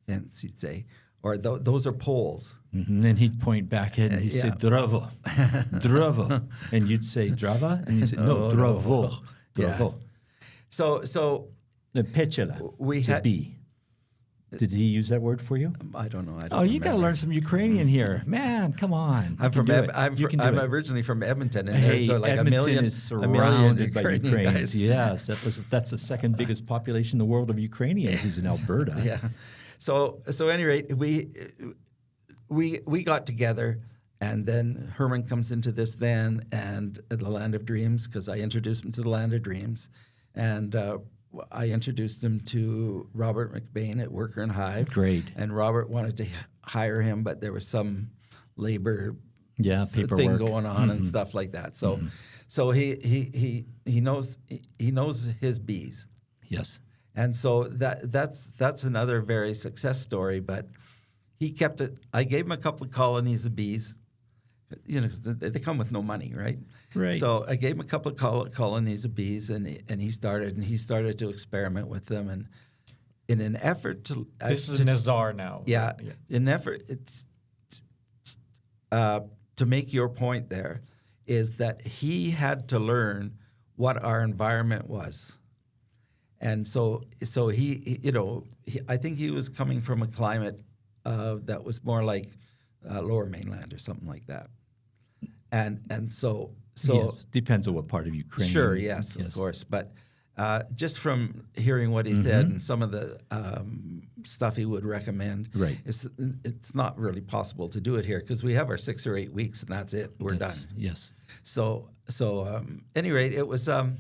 he'd say, or those are poles. Mm-hmm. And he'd point back at it and he'd say, dravo, dravo. And you'd say, drava? And he'd say, no, dravo, dravo. So the petula, we to had be. Did he use that word for you? I don't know. You got to learn some Ukrainian here, man. Come on. I'm originally from Edmonton, and hey, there's like Edmonton is surrounded by Ukrainians. Guys. Yes, that's the second biggest population in the world of Ukrainians is in Alberta. Yeah. So at any rate, we got together, and then Herman comes into this then, and the Land of Dreams, because I introduced him to the Land of Dreams, and I introduced him to Robert McBain at Worker and Hive. Great. And Robert wanted to hire him, but there was some labor paperwork thing going on and stuff like that. So so he knows his bees. Yes. And so that's another very success story. But he kept it. I gave him a couple of colonies of bees, 'cause they come with no money, right? Right. So I gave him a couple of colonies of bees, and he started to experiment with them, and in an effort to This is Nazar now. yeah, in an effort to make your point there is that he had to learn what our environment was. And so he I think he was coming from a climate that was more like Lower Mainland or something like that. And so Yes. Depends on what part of Ukraine. sure, yes, of course. But just from hearing what he said and some of the stuff he would recommend, Right. it's not really possible to do it here because we have our 6 or 8 weeks and that's it. We're done. Yes. So any rate, it was a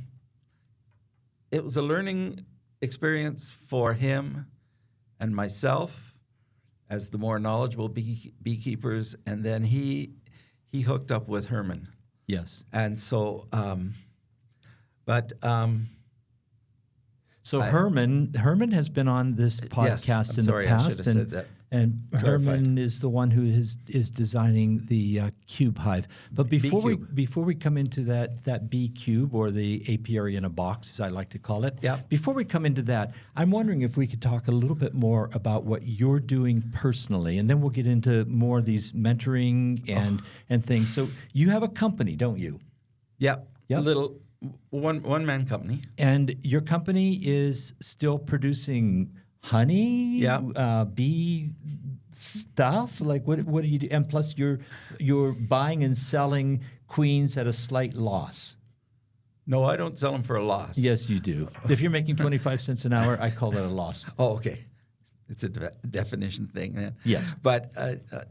learning experience for him and myself as the more knowledgeable beekeepers, and then he hooked up with Herman, Yes. and so So Herman has been on this podcast in sorry, the I past, should have said that. and Herman is the one who is designing the cube hive. But before we come into that bee cube or the apiary in a box, as I like to call it, Yeah. before we come into that, I'm wondering if we could talk a little bit more about what you're doing personally, and then we'll get into more of these mentoring and things. So you have a company, don't you? Yeah, Yep. a little one man company. And your company is still producing honey, Yeah. bee stuff. Like what do you do? And plus, you're buying and selling queens at a slight loss. No, I don't sell them for a loss. Yes, you do. If you're making 25 cents an hour, I call that a loss. Oh, okay. It's a definition thing then. Yes. But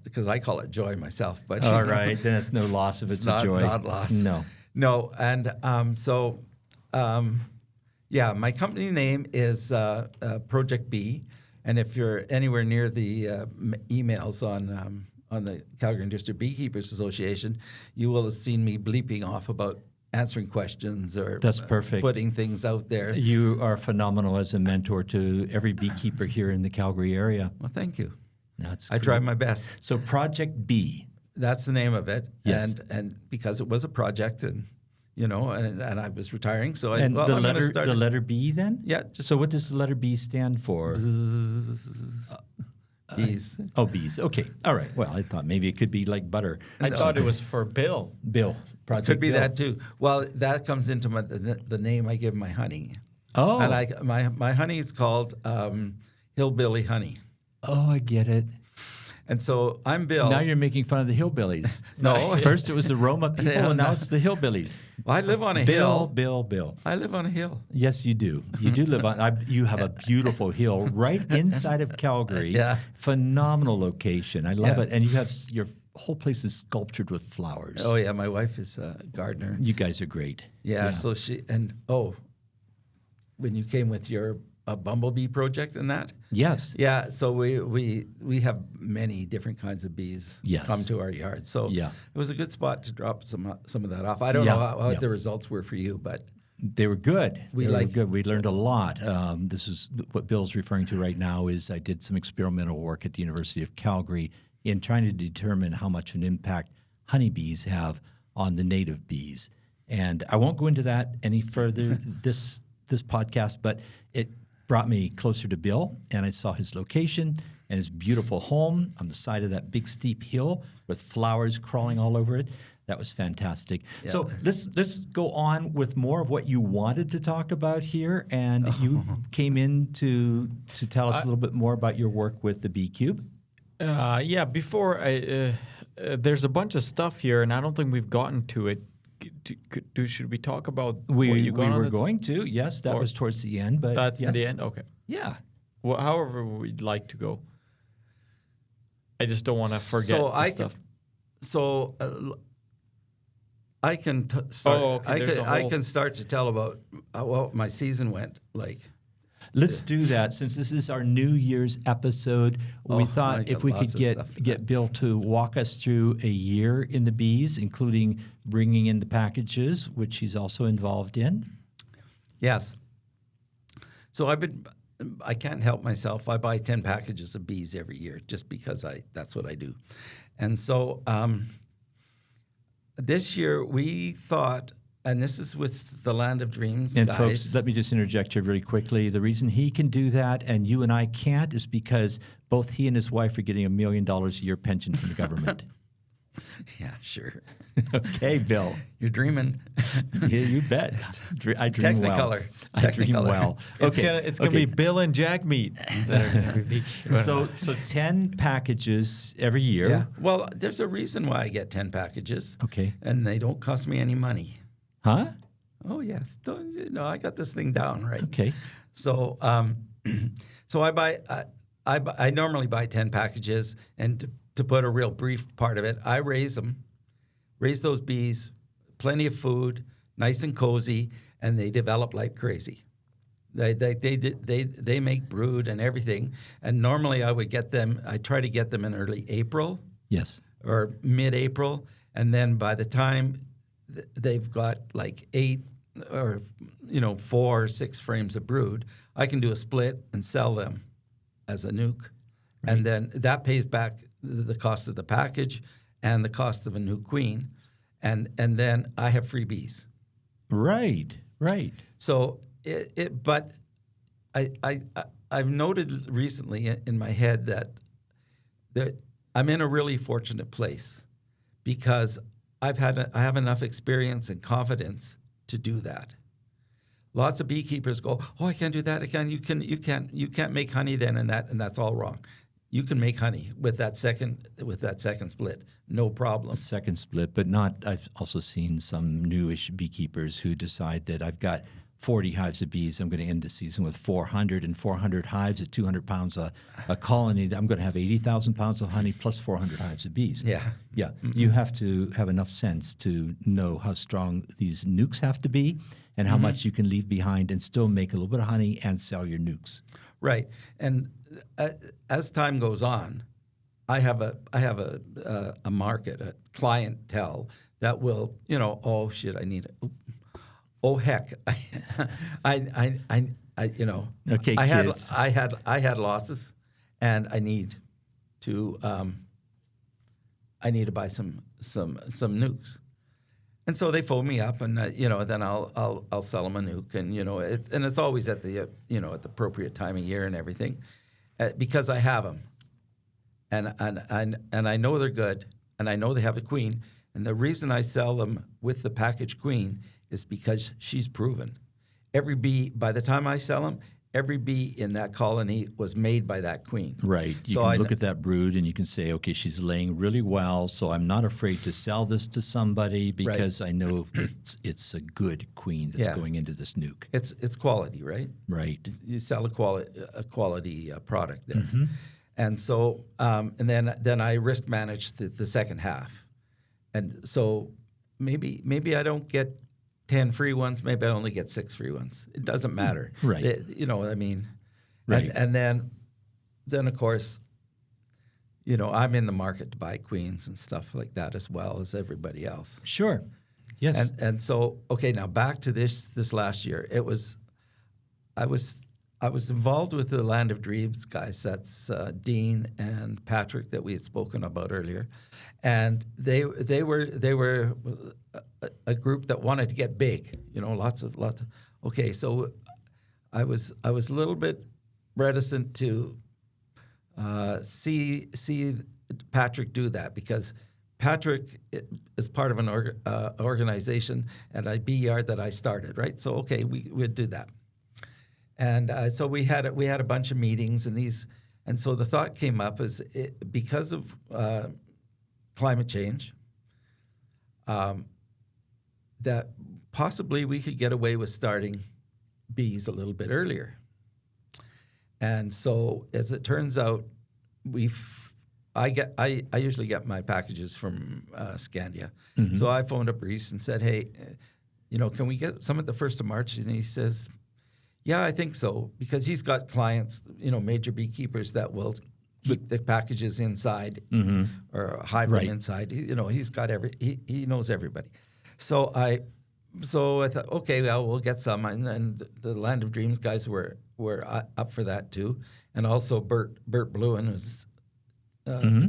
because I call it joy myself. But All right, then it's no loss if it's a not, joy. not loss. No. And my company name is Project B, and if you're anywhere near the emails on the Calgary Industrial Beekeepers Association, you will have seen me bleeping off about answering questions or That's perfect. putting things out there. You are phenomenal as a mentor to every beekeeper here in the Calgary area. Well, thank you. That's I tried my best. So Project B. That's the name of it. Yes. And because it was a project and I was retiring, so I'm the going to start. the letter B then? Yeah. So what does the letter B stand for? Bees. Oh, bees. Okay. All right. Well, I thought maybe it could be like butter. I thought it was for Bill. Bill. Project Could be Bill. that too. Well, that comes into the name I give my honey. Oh. And my honey is called hillbilly honey. Oh, I get it. And so I'm Bill. Now you're making fun of the hillbillies. No. First it was the Roma people, Yeah, and now no. it's the hillbillies. Well, I live on a hill. Bill. I live on a hill. Yes, you do. You do live on. You have a beautiful hill right inside of Calgary. Yeah. Phenomenal location. I love Yeah. it. And you have your whole place is sculptured with flowers. Oh yeah, my wife is a gardener. You guys are great. Yeah. So when you came with your bumblebee project and that. Yes. Yeah, so we have many different kinds of bees Yes. come to our yard. So Yeah. it was a good spot to drop some of that off. I don't Yeah, know how yeah. the results were for you, but They were good. We They were like- good. We learned a lot. This is what Bill's referring to right now. Is I did some experimental work at the University of Calgary in trying to determine how much of an impact honeybees have on the native bees. And I won't go into that any further this podcast, but it brought me closer to Bill, and I saw his location and his beautiful home on the side of that big steep hill with flowers crawling all over it. That was fantastic. Yeah. So let's go on with more of what you wanted to talk about here, and you came in to tell us a little bit more about your work with the Bee Cube. Before there's a bunch of stuff here, and I don't think we've gotten to it. Should we talk about what you got on were the going to. Yes, that or- was towards the end, but That's yes. the end? Okay. Yeah. Well, however we'd like to go. I just don't want to forget So the I stuff. So I can start. Oh, okay, there's a I whole- can start to tell about what my season went like. Let's do that. Since this is our New Year's episode, we I thought got if we could lots of stuff for get that. Bill to walk us through a year in the bees, including bringing in the packages, which he's also involved in. Yes. So I can't help myself. I buy 10 packages of bees every year just because that's what I do. And so this year we thought, and this is with the Land of Dreams And guys. folks, let me just interject here very quickly. The reason he can do that and you and I can't is because both he and his wife are getting $1 million a year pension from the government. Yeah, sure. Okay, Bill. You're dreaming. Yeah, you bet. I dream well. Technicolor. I dream Technicolor. well. It's gonna be Bill and Jagmeet that are gonna be So 10 packages every year. Yeah. Well, there's a reason why I get 10 packages. Okay. And they don't cost me any money. Huh? Oh, yes. I got this thing down, right? Okay. So so I normally buy 10 packages, and to put a real brief part of it, I raise those bees, plenty of food, nice and cozy, and they develop like crazy. They make brood and everything, and normally I try to get them in early April Yes. or mid-April, and then by the time they've got like 8 or 4 or 6 frames of brood, I can do a split and sell them as a nuke, and then that pays back the cost of the package and the cost of a new queen, and then I have free bees. Right. Right. So but I've noted recently in my head that I'm in a really fortunate place because I have enough experience and confidence to do that. Lots of beekeepers go, "Oh, I can't do that. You can't make honey then," and that's all wrong. You can make honey with that second split, no problem. Second split, but not. I've also seen some newish beekeepers who decide that I've got 40 hives of bees. I'm going to end the season with 400 and 400 hives at 200 pounds a colony. I'm going to have 80,000 pounds of honey plus 400 hives of bees. Yeah. Yeah. Mm-hmm. You have to have enough sense to know how strong these nukes have to be and how much you can leave behind and still make a little bit of honey and sell your nukes. Right. And as time goes on, I have a market, a clientele that will, oh shit, I need it. Oh heck, I Okay, kids. I had losses, and I need to buy some nukes. And so they phone me up, and then I'll sell them a nuke, and it's always at the at the appropriate time of year and everything, because I have them, and I know they're good, and I know they have a queen, and the reason I sell them with the package queen is because she's proven. Every bee, by the time I sell them, every bee in that colony was made by that queen. Right. You So can I look kn- at that brood and you can say, okay, she's laying really well, so I'm not afraid to sell this to somebody because I know it's a good queen that's Yeah. going into this nuke. It's quality, right? Right. You sell a quality product there, and so and then I risk manage the second half, and so maybe I don't get 10 free ones, maybe I only get 6 free ones. It doesn't matter. Right. You know what I mean? Right. And then of course, I'm in the market to buy queens and stuff like that as well as everybody else. Sure. Yes. And so, okay, now back to this last year. I was involved with the Land of Dreams guys. That's Dean and Patrick that we had spoken about earlier, and they were a group that wanted to get big. Lots of. Okay, so I was a little bit reticent to see Patrick do that because Patrick is part of an organization at a bee yard that I started, right? So okay, we'd do that. And so we had a bunch of meetings and so the thought came up is because of climate change, that possibly we could get away with starting bees a little bit earlier. And so as it turns out, I usually get my packages from Scandia. So I phoned up Reese and said, hey, can we get some at the 1st of March? And he says, yeah, I think so, because he's got clients, major beekeepers that will keep the packages inside or hide them inside. He's got he knows everybody. So I thought, okay, well, we'll get some. And the Land of Dreams guys were up for that too. And also Bert Bluen was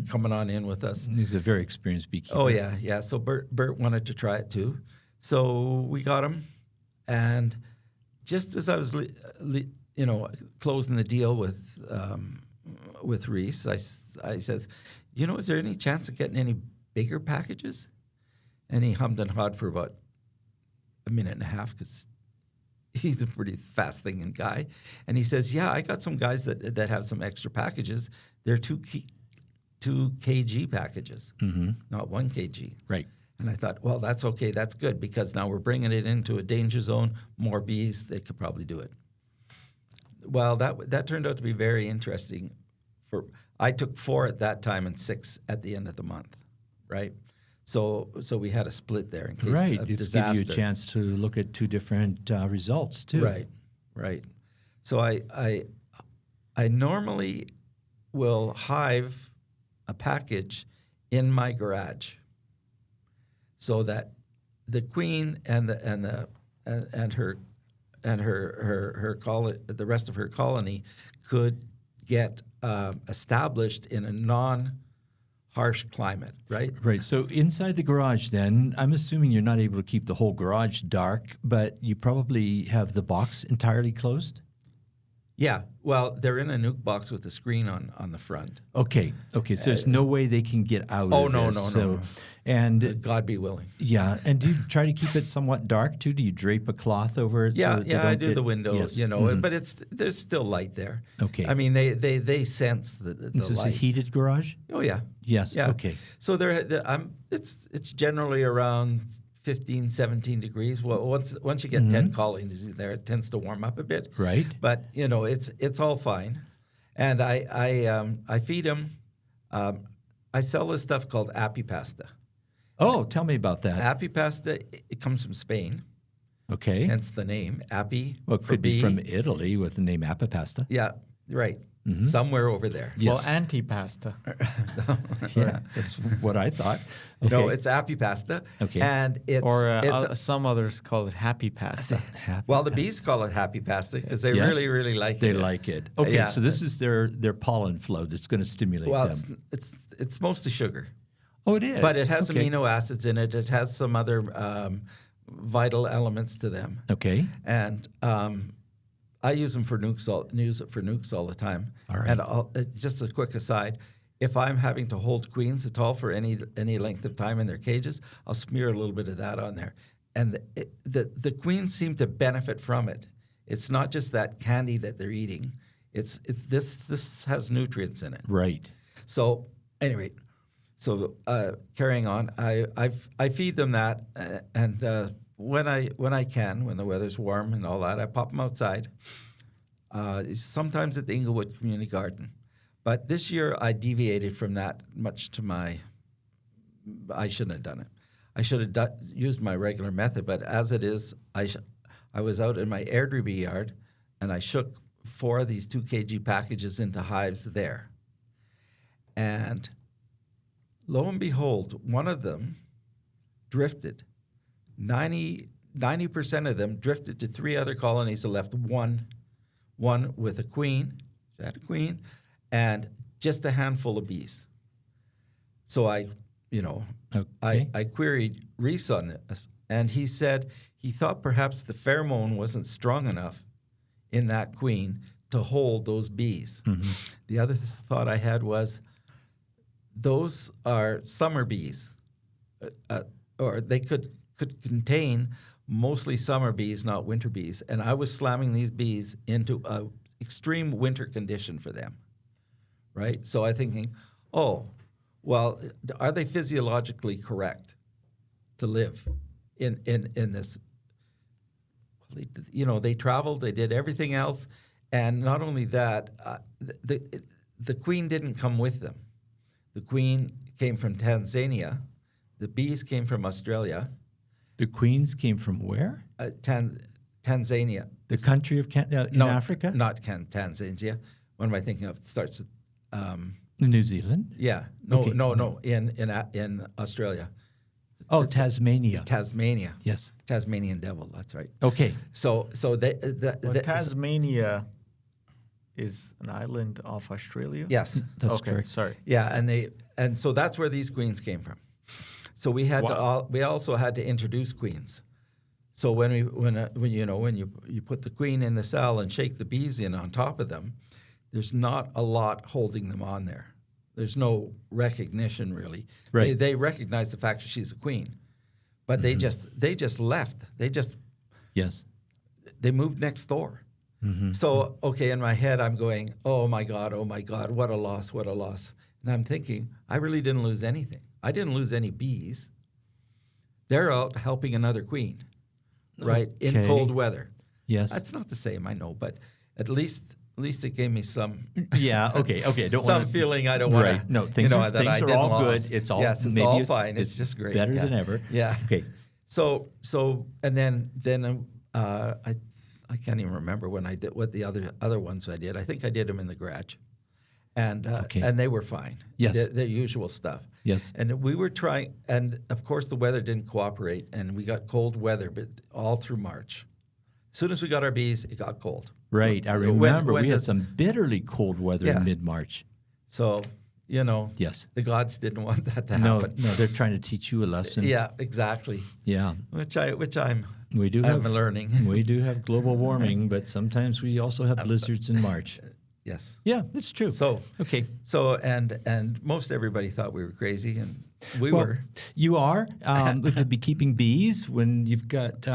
coming on in with us. He's a very experienced beekeeper. Oh, yeah. So Bert wanted to try it too. So we got him. And just as I was, closing the deal with Reese, I says, is there any chance of getting any bigger packages? And he hummed and hawed for about a minute and a half because he's a pretty fast-thinking guy. And he says, yeah, I got some guys that have some extra packages. They're 2 kg packages, not 1 kg. Right. And I thought, well, that's okay. That's good because now we're bringing it into a danger zone. More bees, they could probably do it. Well, that turned out to be very interesting. I took 4 at that time and 6 at the end of the month, right? So we had a split there in case of It's disaster. give you a chance to look at 2 different results too. Right. So I normally will hive a package in my garage, so that the queen and the rest of her colony could get established in a non-harsh climate, right? Right. So inside the garage, then, I'm assuming you're not able to keep the whole garage dark, but you probably have the box entirely closed? Yeah. Well, they're in a nuke box with a screen on the front. Okay. So there's no way they can get out of this. No. And God be willing. yeah. And do you try to keep it somewhat dark too? Do you drape a cloth over it? Yeah, so that they don't I do get, the windows, yes. but there's still light there. Okay. I mean, they sense the Is this light. a heated garage? Oh yeah. Yes. Yeah. Okay. So it's generally around 15, 17 degrees. Well, once you get 10 colonies in there, it tends to warm up a bit. Right. But it's all fine, and I feed them. I sell this stuff called Appi Pasta. Oh, tell me about that. Appi Pasta, it comes from Spain, Okay. hence the name Appi. Well, it for could be bee. from Italy with the name Appi Pasta. Yeah, right. Somewhere over there. Yes. Well, anti-pasta. Yeah, that's what I thought. No, Okay. it's Appi Pasta. Okay. And it's Or some others call it happy pasta. Happy well, the bees call it Happy Pasta because they Yes. really, really like They it. like it. Okay, Yeah. so this is their pollen flow that's going to stimulate Well, them. it's mostly sugar, Oh, it is. but it has okay. amino acids in it. It has some other vital elements to them, Okay. and I use them for nukes. Use it for nukes all the time. All right. And just a quick aside: if I'm having to hold queens at all for any length of time in their cages, I'll smear a little bit of that on there, and the queens seem to benefit from it. It's not just that candy that they're eating. It's this has nutrients in it. Right. So anyway, carrying on, I feed them that, and when I can, when the weather's warm and all that, I pop them outside. Sometimes at the Inglewood Community Garden, but this year I deviated from that much to I shouldn't have done it. I should have used my regular method, but as it is, I was out in my Airdrie yard, and I shook 4 of these 2 kg packages into hives there. And lo and behold, one of them drifted. 90% of them drifted to 3 other colonies and left one with a queen. She had a queen, and just a handful of bees. So I queried Reese on this, and he said he thought perhaps the pheromone wasn't strong enough in that queen to hold those bees. The other thought I had was those are summer bees, or they could contain mostly summer bees, not winter bees. And I was slamming these bees into a extreme winter condition for them, right? So I'm thinking, oh, well, are they physiologically correct to live in this? They traveled, they did everything else, and not only that, the queen didn't come with them. The queen came from Tanzania. The bees came from Australia. The queens came from where? Tanzania. The country of in Africa? Not Tanzania. What am I thinking of? It starts with New Zealand? yeah. No, Okay. no. In Australia. Oh, Tasmania. Tasmania. Yes. Tasmanian devil. That's right. Okay. So Tasmania is an island off Australia? yes. That's okay, correct. sorry. Yeah, and so that's where these queens came from. So we had we also had to introduce queens. So when you put the queen in the cell and shake the bees in on top of them, there's not a lot holding them on there. There's no recognition really. Right. They recognize the fact that she's a queen, but they just left. Yes. They moved next door. So, okay, in my head, I'm going, oh my God, what a loss. And I'm thinking, I really didn't lose anything. I didn't lose any bees. They're out helping another queen, right, in Okay. cold weather. Yes. That's not the same, I know, but at least it gave me some Yeah. Okay. Okay. Don't some want feeling I don't want Right. to. No. Things are that I things are didn't all lose. good. It's all yes, it's maybe all fine. It's just great. Better yeah. than ever. Yeah. Okay. So and then I can't even remember when I did what the other ones I did. I think I did them in the garage, and and they were fine. Yes. The usual stuff. Yes. And we were trying, and of course the weather didn't cooperate, and we got cold weather, but all through March. As soon as we got our bees, it got cold. Right. I When- remember when we had the- some bitterly cold weather Yeah. in mid-March. So Yes. the gods didn't want that to No. happen. No. They're trying to teach you a lesson. Yeah, exactly. Yeah. Which I'm We I'm learning. We do have global warming, but sometimes we also have blizzards in March. Yes. Yeah, it's true. So Okay. So and most everybody thought we were crazy, and we Well, were. You are to be keeping bees when you've got.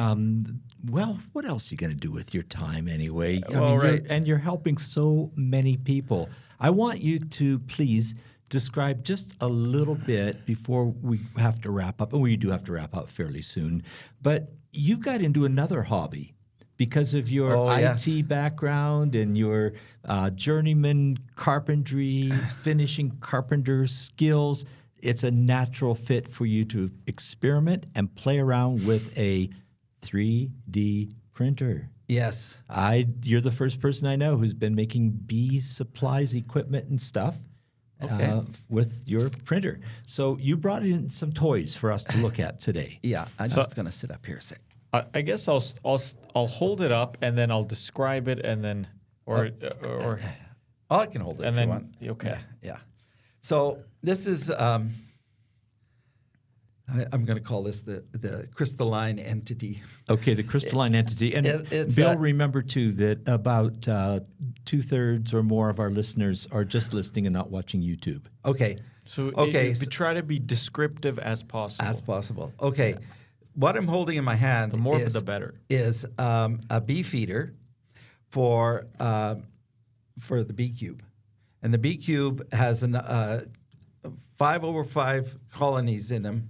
Well, what else are you going to do with your time anyway? You're helping so many people. I want you to please describe just a little bit before we have to wrap up, and we do have to wrap up fairly soon. But you've got into another hobby because of your IT background and your journeyman carpentry, finishing carpenter skills. It's a natural fit for you to experiment and play around with a 3D printer. Yes. You're the first person I know who's been making bee supplies, equipment, and stuff with your printer. So you brought in some toys for us to look at today. Yeah. I'm just gonna sit up here a sec. I guess I'll hold it up and then I'll describe it and then or Oh, I can hold it and if then you want. okay. Yeah. So this is I'm going to call this the crystalline entity. Okay, the crystalline entity. And It's Bill, remember too that about 2/3 or more of our listeners are just listening and not watching YouTube. Okay. So Okay, we try to be descriptive as possible. As possible. Okay. What I'm holding in my hand The more the better. is a bee feeder for the bee cube. And the bee cube has 5/5 colonies in them.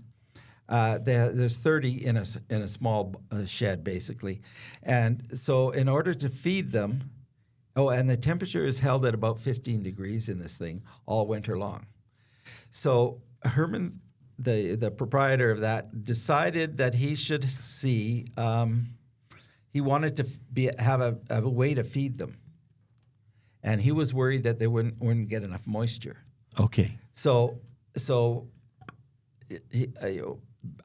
There's 30 in a small shed, basically. And so in order to feed them, and the temperature is held at about 15 degrees in this thing all winter long. So Herman, the proprietor of that, decided that he should see, he wanted to have a way to feed them. And he was worried that they wouldn't get enough moisture. Okay. So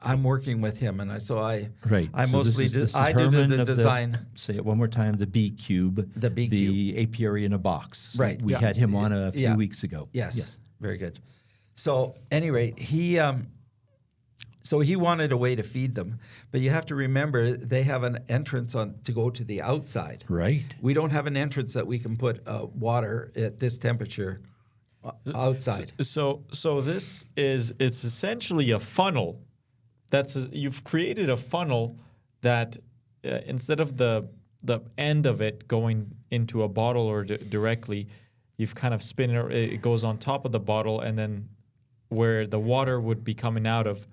I'm working with him, and I Right. So mostly this is I do Herman the of design. Say it one more time. The bee cube. The bee The apiary in a box. Right. We Yeah. had him on a few Yeah. weeks ago. Yes. Very good. So, anyway, he wanted a way to feed them, but you have to remember they have an entrance to go to the outside. Right. We don't have an entrance that we can put water at this temperature outside. So it's essentially a funnel. You've created a funnel that instead of the end of it going into a bottle or directly, you've kind of spin it. It goes on top of the bottle, and then where the water would be coming out of,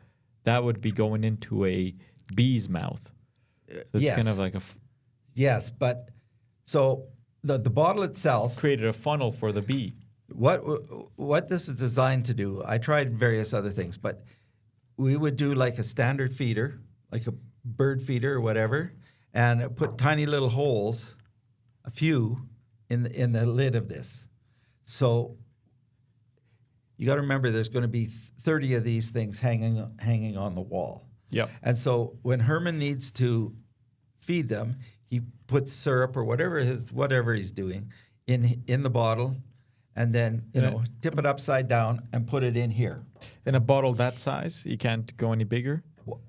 that would be going into a bee's mouth. So it's Yes. kind of like Yes, but so the bottle itself. created a funnel for the bee. what this is designed to do, I tried various other things, but we would do like a standard feeder, like a bird feeder or whatever, and put tiny little holes, a few, in the lid of this. So you got to remember there's going to be 30 of these things hanging on the wall. Yep. And so when Herman needs to feed them, he puts syrup or whatever he's doing in the bottle, and then tip it upside down and put it in here. In a bottle that size, you can't go any bigger?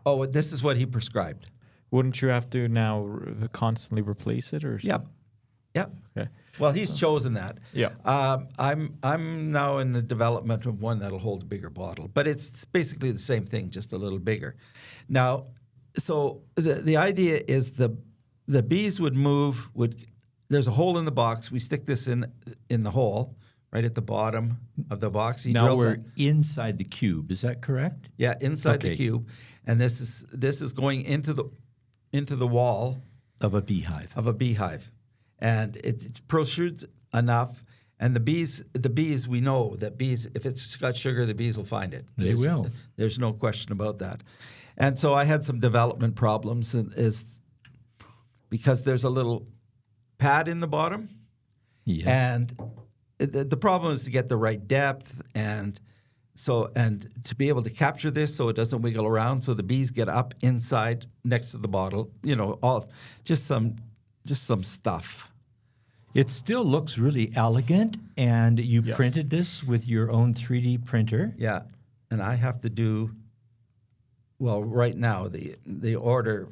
Oh, this is what he prescribed. Wouldn't you have to now constantly replace it? Or Yep. Okay. Well, he's chosen that. Yeah. I'm now in the development of one that'll hold a bigger bottle, but it's basically the same thing, just a little bigger. Now, so the idea is the bees would move. There's a hole in the box. We stick this in the hole right at the bottom of the box. He Now drills we're it. inside the cube. Is that correct? Yeah, inside Okay. the cube, and this is going into the wall Of a beehive. of a beehive, and it protrudes enough. And the bees, we know that bees, if it's got sugar, the bees will find it. They will. There's no question about that. And so I had some development problems, is because there's a little pad in the bottom, Yes. and the problem is to get the right depth and to be able to capture this so it doesn't wiggle around, so the bees get up inside next to the bottle. Just some stuff. It still looks really elegant, and you Yeah. printed this with your own 3D printer. Yeah, and I have to do. Well, right now the order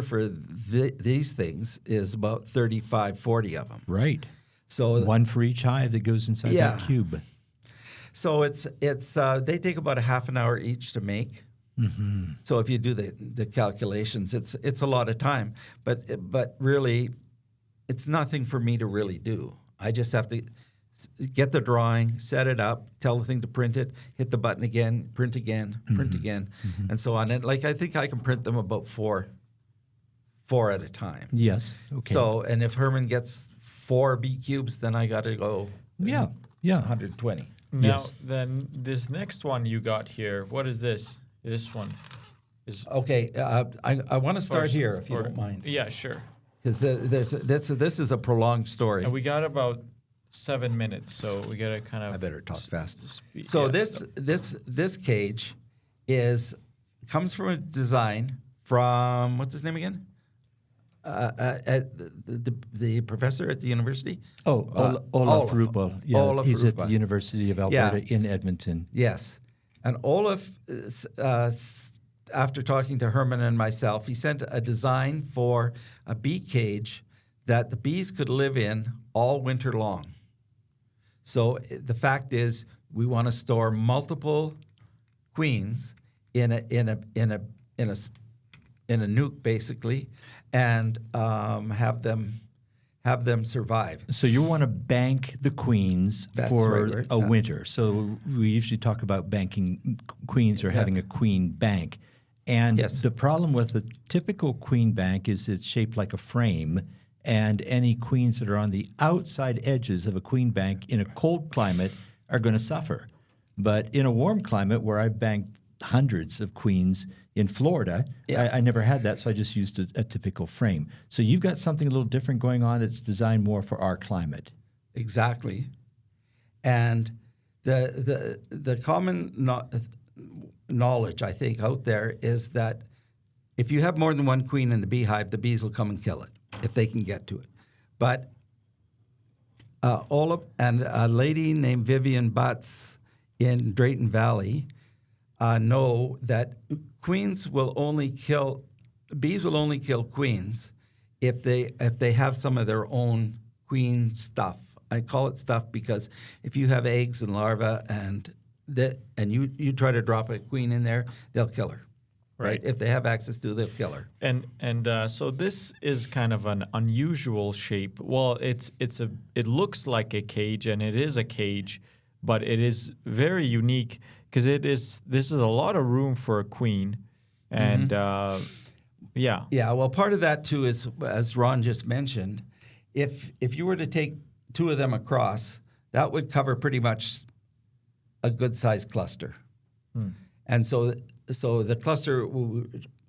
for these things is about 35, 40 of them. Right. So One for each hive that goes inside Yeah. that cube. So it's they take about a half an hour each to make. Mm-hmm. So if you do the calculations, it's a lot of time. But really, it's nothing for me to really do. I just have to get the drawing, set it up, tell the thing to print it, hit the button again, print again, print again, and so on. And I think I can print them about four at a time. Yes. Okay. So, and if Herman gets 4 bee cubes, then I got to go yeah. 120. Now, Yes. then this next one you got here, what is this? This one is. Okay, I want to start here if you or- don't mind, Yeah, sure. because this is a prolonged story. And we got about 7 minutes, so we gotta kind of. I better talk fast. speak. So Yeah, this cage comes from a design from, what's his name again? At the professor at the university. Olaf Olaf. Rupel. Yeah, Olaf he's at Rupel. the University of Alberta in Edmonton. Yes, and Olaf, after talking to Herman and myself, he sent a design for a bee cage that the bees could live in all winter long. So the fact is, we want to store multiple queens in a nuke, basically, and have them survive. So you want to bank the queens That's for right, a yeah. winter. So we usually talk about banking queens or having a queen bank. And Yes. the problem with a typical queen bank is it's shaped like a frame, and any queens that are on the outside edges of a queen bank in a cold climate are going to suffer. But in a warm climate where I've banked hundreds of queens in Florida, Yeah. I never had that, so I just used a typical frame. So you've got something a little different going on that's designed more for our climate. Exactly. And the common knowledge, I think, out there is that if you have more than one queen in the beehive, the bees will come and kill it if they can get to it. But Olaf and a lady named Vivian Butts in Drayton Valley know that bees will only kill queens if they have some of their own queen stuff. I call it stuff because if you have eggs and larvae and you try to drop a queen in there, they'll kill her. Right? If they have access to it, they'll kill her. And so this is kind of an unusual shape. Well, it looks like a cage, and it is a cage, but it is very unique because this is a lot of room for a queen, and yeah. Yeah, well, part of that too is, as Ron just mentioned, if you were to take 2 of them across, that would cover pretty much a good-sized cluster. And so the cluster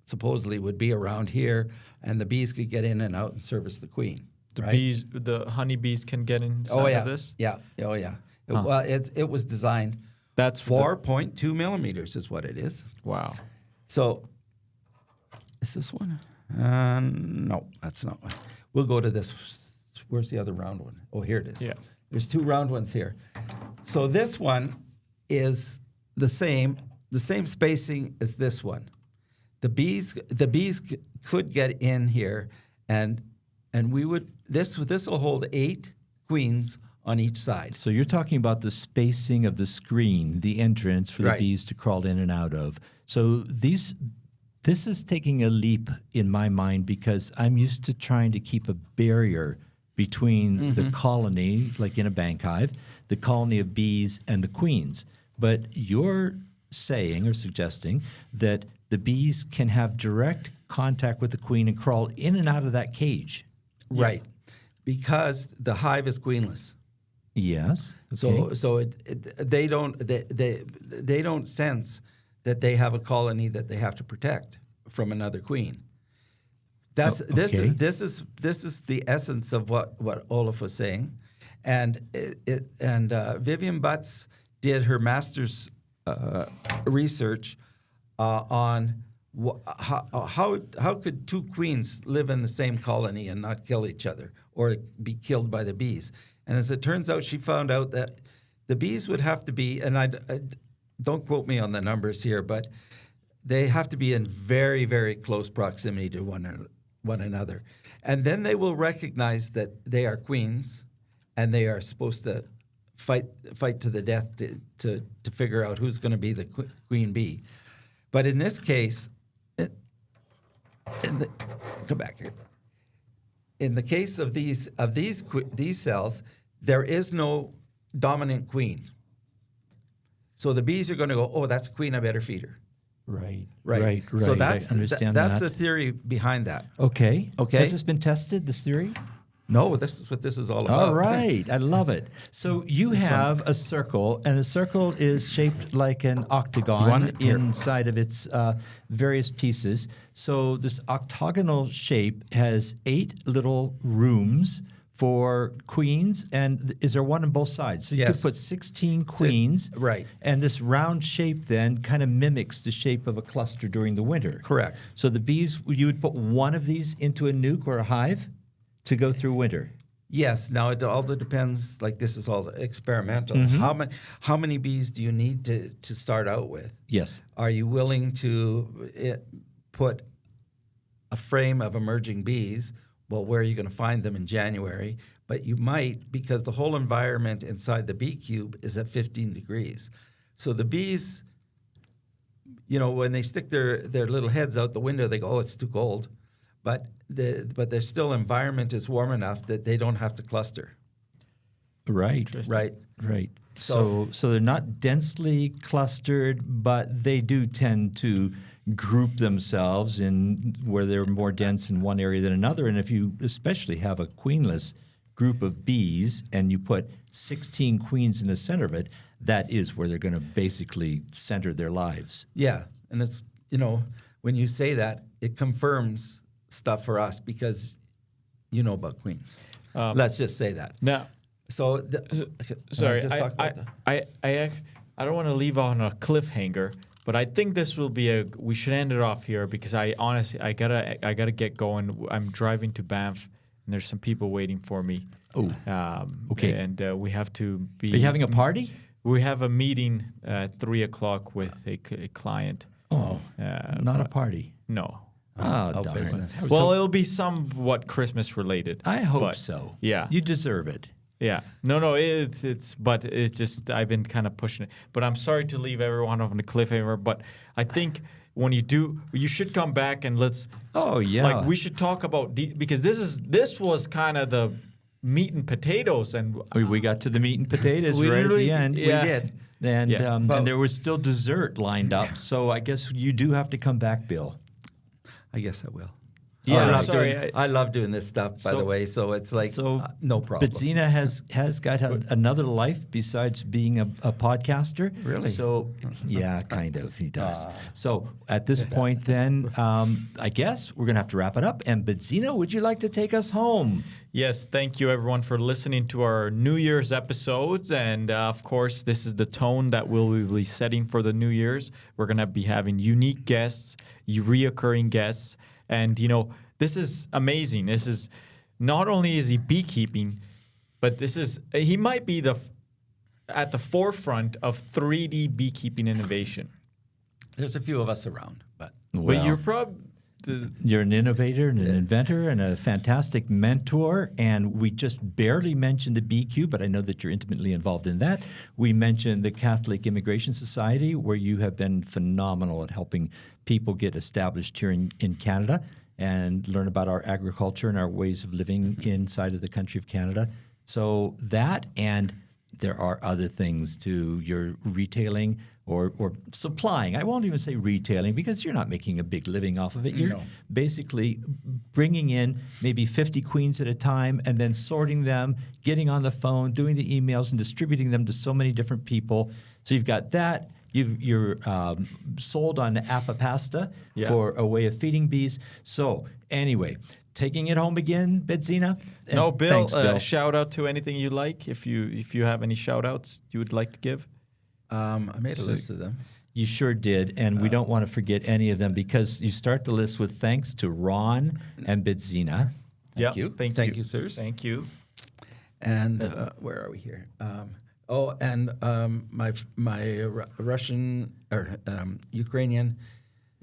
supposedly would be around here, and the bees could get in and out and service the queen. The honeybees can get inside of this? Yeah. Oh, yeah. Well, it was designed. That's 4.2 millimeters is what it is. Wow. So, is this one? No, that's not one. We'll go to this. Where's the other round one? Oh, here it is. Yeah. There's 2 round ones here. So this one is the same spacing as this one. The bees could get in here, and we would this will hold 8 queens on each side. So you're talking about the spacing of the screen, the entrance for the Right. bees to crawl in and out of. So this is taking a leap in my mind because I'm used to trying to keep a barrier between the colony, like in a bank hive, the colony of bees and the queens. But you're saying or suggesting that the bees can have direct contact with the queen and crawl in and out of that cage. Right. Because the hive is queenless. Yes. Okay. So they don't sense that they have a colony that they have to protect from another queen. This is the essence of what Olaf was saying, and Vivian Butts did her master's research on how could 2 queens live in the same colony and not kill each other or be killed by the bees. And as it turns out, she found out that the bees would have to be, and I don't quote me on the numbers here, but they have to be in very, very close proximity to one another. And then they will recognize that they are queens and they are supposed to fight to the death to figure out who's going to be the queen bee. But in this case, come back here. In the case of these cells, there is no dominant queen. So the bees are going to go, oh, that's a queen, I better feed her. Right. So that's I understand that's that. the theory behind that. Okay. Okay. Has this been tested, this theory? No, this is what this is all about. All right. I love it. So you have a circle, and the circle is shaped like an octagon inside of its various pieces. So this octagonal shape has 8 little rooms for queens, and is there one on both sides? So you could put 16 queens. Right. And this round shape then kind of mimics the shape of a cluster during the winter. Correct. So the bees, you would put one of these into a nuc or a hive to go through winter. Yes. Now it all depends. Like this is all experimental. How many bees do you need to start out with? Yes. Are you willing to put a frame of emerging bees? Well, where are you going to find them in January? But you might, because the whole environment inside the bee cube is at 15 degrees. So the bees, when they stick their little heads out the window, they go, oh, it's too cold. But their still environment is warm enough that they don't have to cluster. Right. Right. So they're not densely clustered, but they do tend to group themselves in where they're more dense in one area than another. And if you especially have a queenless group of bees and you put 16 queens in the center of it, that is where they're going to basically center their lives. Yeah. And it's, when you say that, it confirms stuff for us because you know about queens. Let's just say that. Now, So, sorry, just talk about that. I don't want to leave on a cliffhanger, but I think this will be we should end it off here because I gotta get going. I'm driving to Banff, and there's some people waiting for me. Oh, okay. And we have to be. Are you having a party? We have a meeting at 3:00 with a client. Oh, not a party. No. Oh, darn. Business. Well, it'll be somewhat Christmas related. I hope but, so. Yeah. You deserve it. Yeah. No, but it's just, I've been kind of pushing it. But I'm sorry to leave everyone on the cliffhanger, but I think when you do, you should come back and let's. Oh, yeah. Like, we should talk about, because this was kind of the meat and potatoes. And We got to the meat and potatoes We right at really- the end. yeah. We did. And, Yeah. and there was still dessert lined up. So I guess you do have to come back, Bill. I guess I will. Yeah, I'm sorry. I love doing this stuff, by the way. So it's like no problem. Bidzina has got another life besides being a podcaster. Really? So, yeah, kind of. He does. So at this point, then, I guess we're going to have to wrap it up. And Bidzina, would you like to take us home? Yes, thank you everyone for listening to our New Year's episodes. And of course, this is the tone that we'll be setting for the New Year's. We're going to be having unique guests, reoccurring guests. And, this is amazing. This is not only is he beekeeping, but he might be at the forefront of 3D beekeeping innovation. There's a few of us around, but you're You're an innovator and an inventor and a fantastic mentor. And we just barely mentioned the BQ, but I know that you're intimately involved in that. We mentioned the Catholic Immigration Society, where you have been phenomenal at helping people get established here in Canada and learn about our agriculture and our ways of living inside of the country of Canada. So that, and there are other things too. You're retailing or supplying. I won't even say retailing because you're not making a big living off of it. You're basically bringing in maybe 50 queens at a time and then sorting them, getting on the phone, doing the emails, and distributing them to so many different people. So you've got that. You're sold on Appi Pasta for a way of feeding bees. So anyway, taking it home again, Bidzina? No, Bill, thanks, Bill. Shout out to anything you like. If you have any shout outs you would like to give. I made a list of them. You sure did, and we don't want to forget any of them because you start the list with thanks to Ron and Bidzina. Thank you. Thank you, sirs. Thank you. And where are we here? My Russian or Ukrainian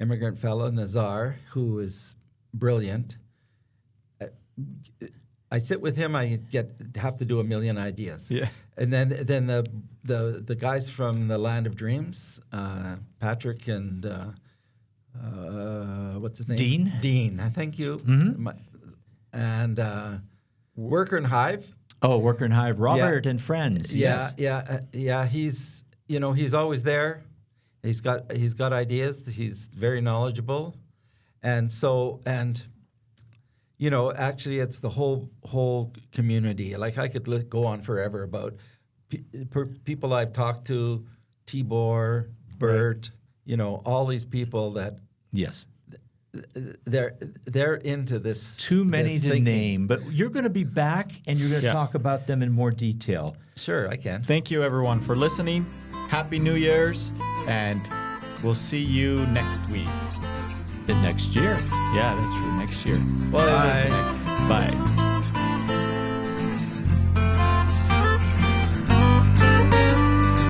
immigrant fellow Nazar, who is brilliant. I sit with him. I have to do a million ideas. Yeah. And then the guys from the Land of Dreams, Patrick and what's his name? Dean. Thank you. Mm-hmm. And Worker and Hive. Oh, Worker and Hive, Robert and friends. Yeah, yes. He's always there. He's got ideas. He's very knowledgeable, actually, it's the whole community. Like I could go on forever about people I've talked to, Tibor, Bert, all these people that Yes. They're into this. Too many to thinking. name, but you're going to be back and you're going to talk about them in more detail. Sure, I can. Thank you, everyone, for listening. Happy New Year's, and we'll see you next week. The next year. Yeah, that's true. Next year. Well, Bye. Bye.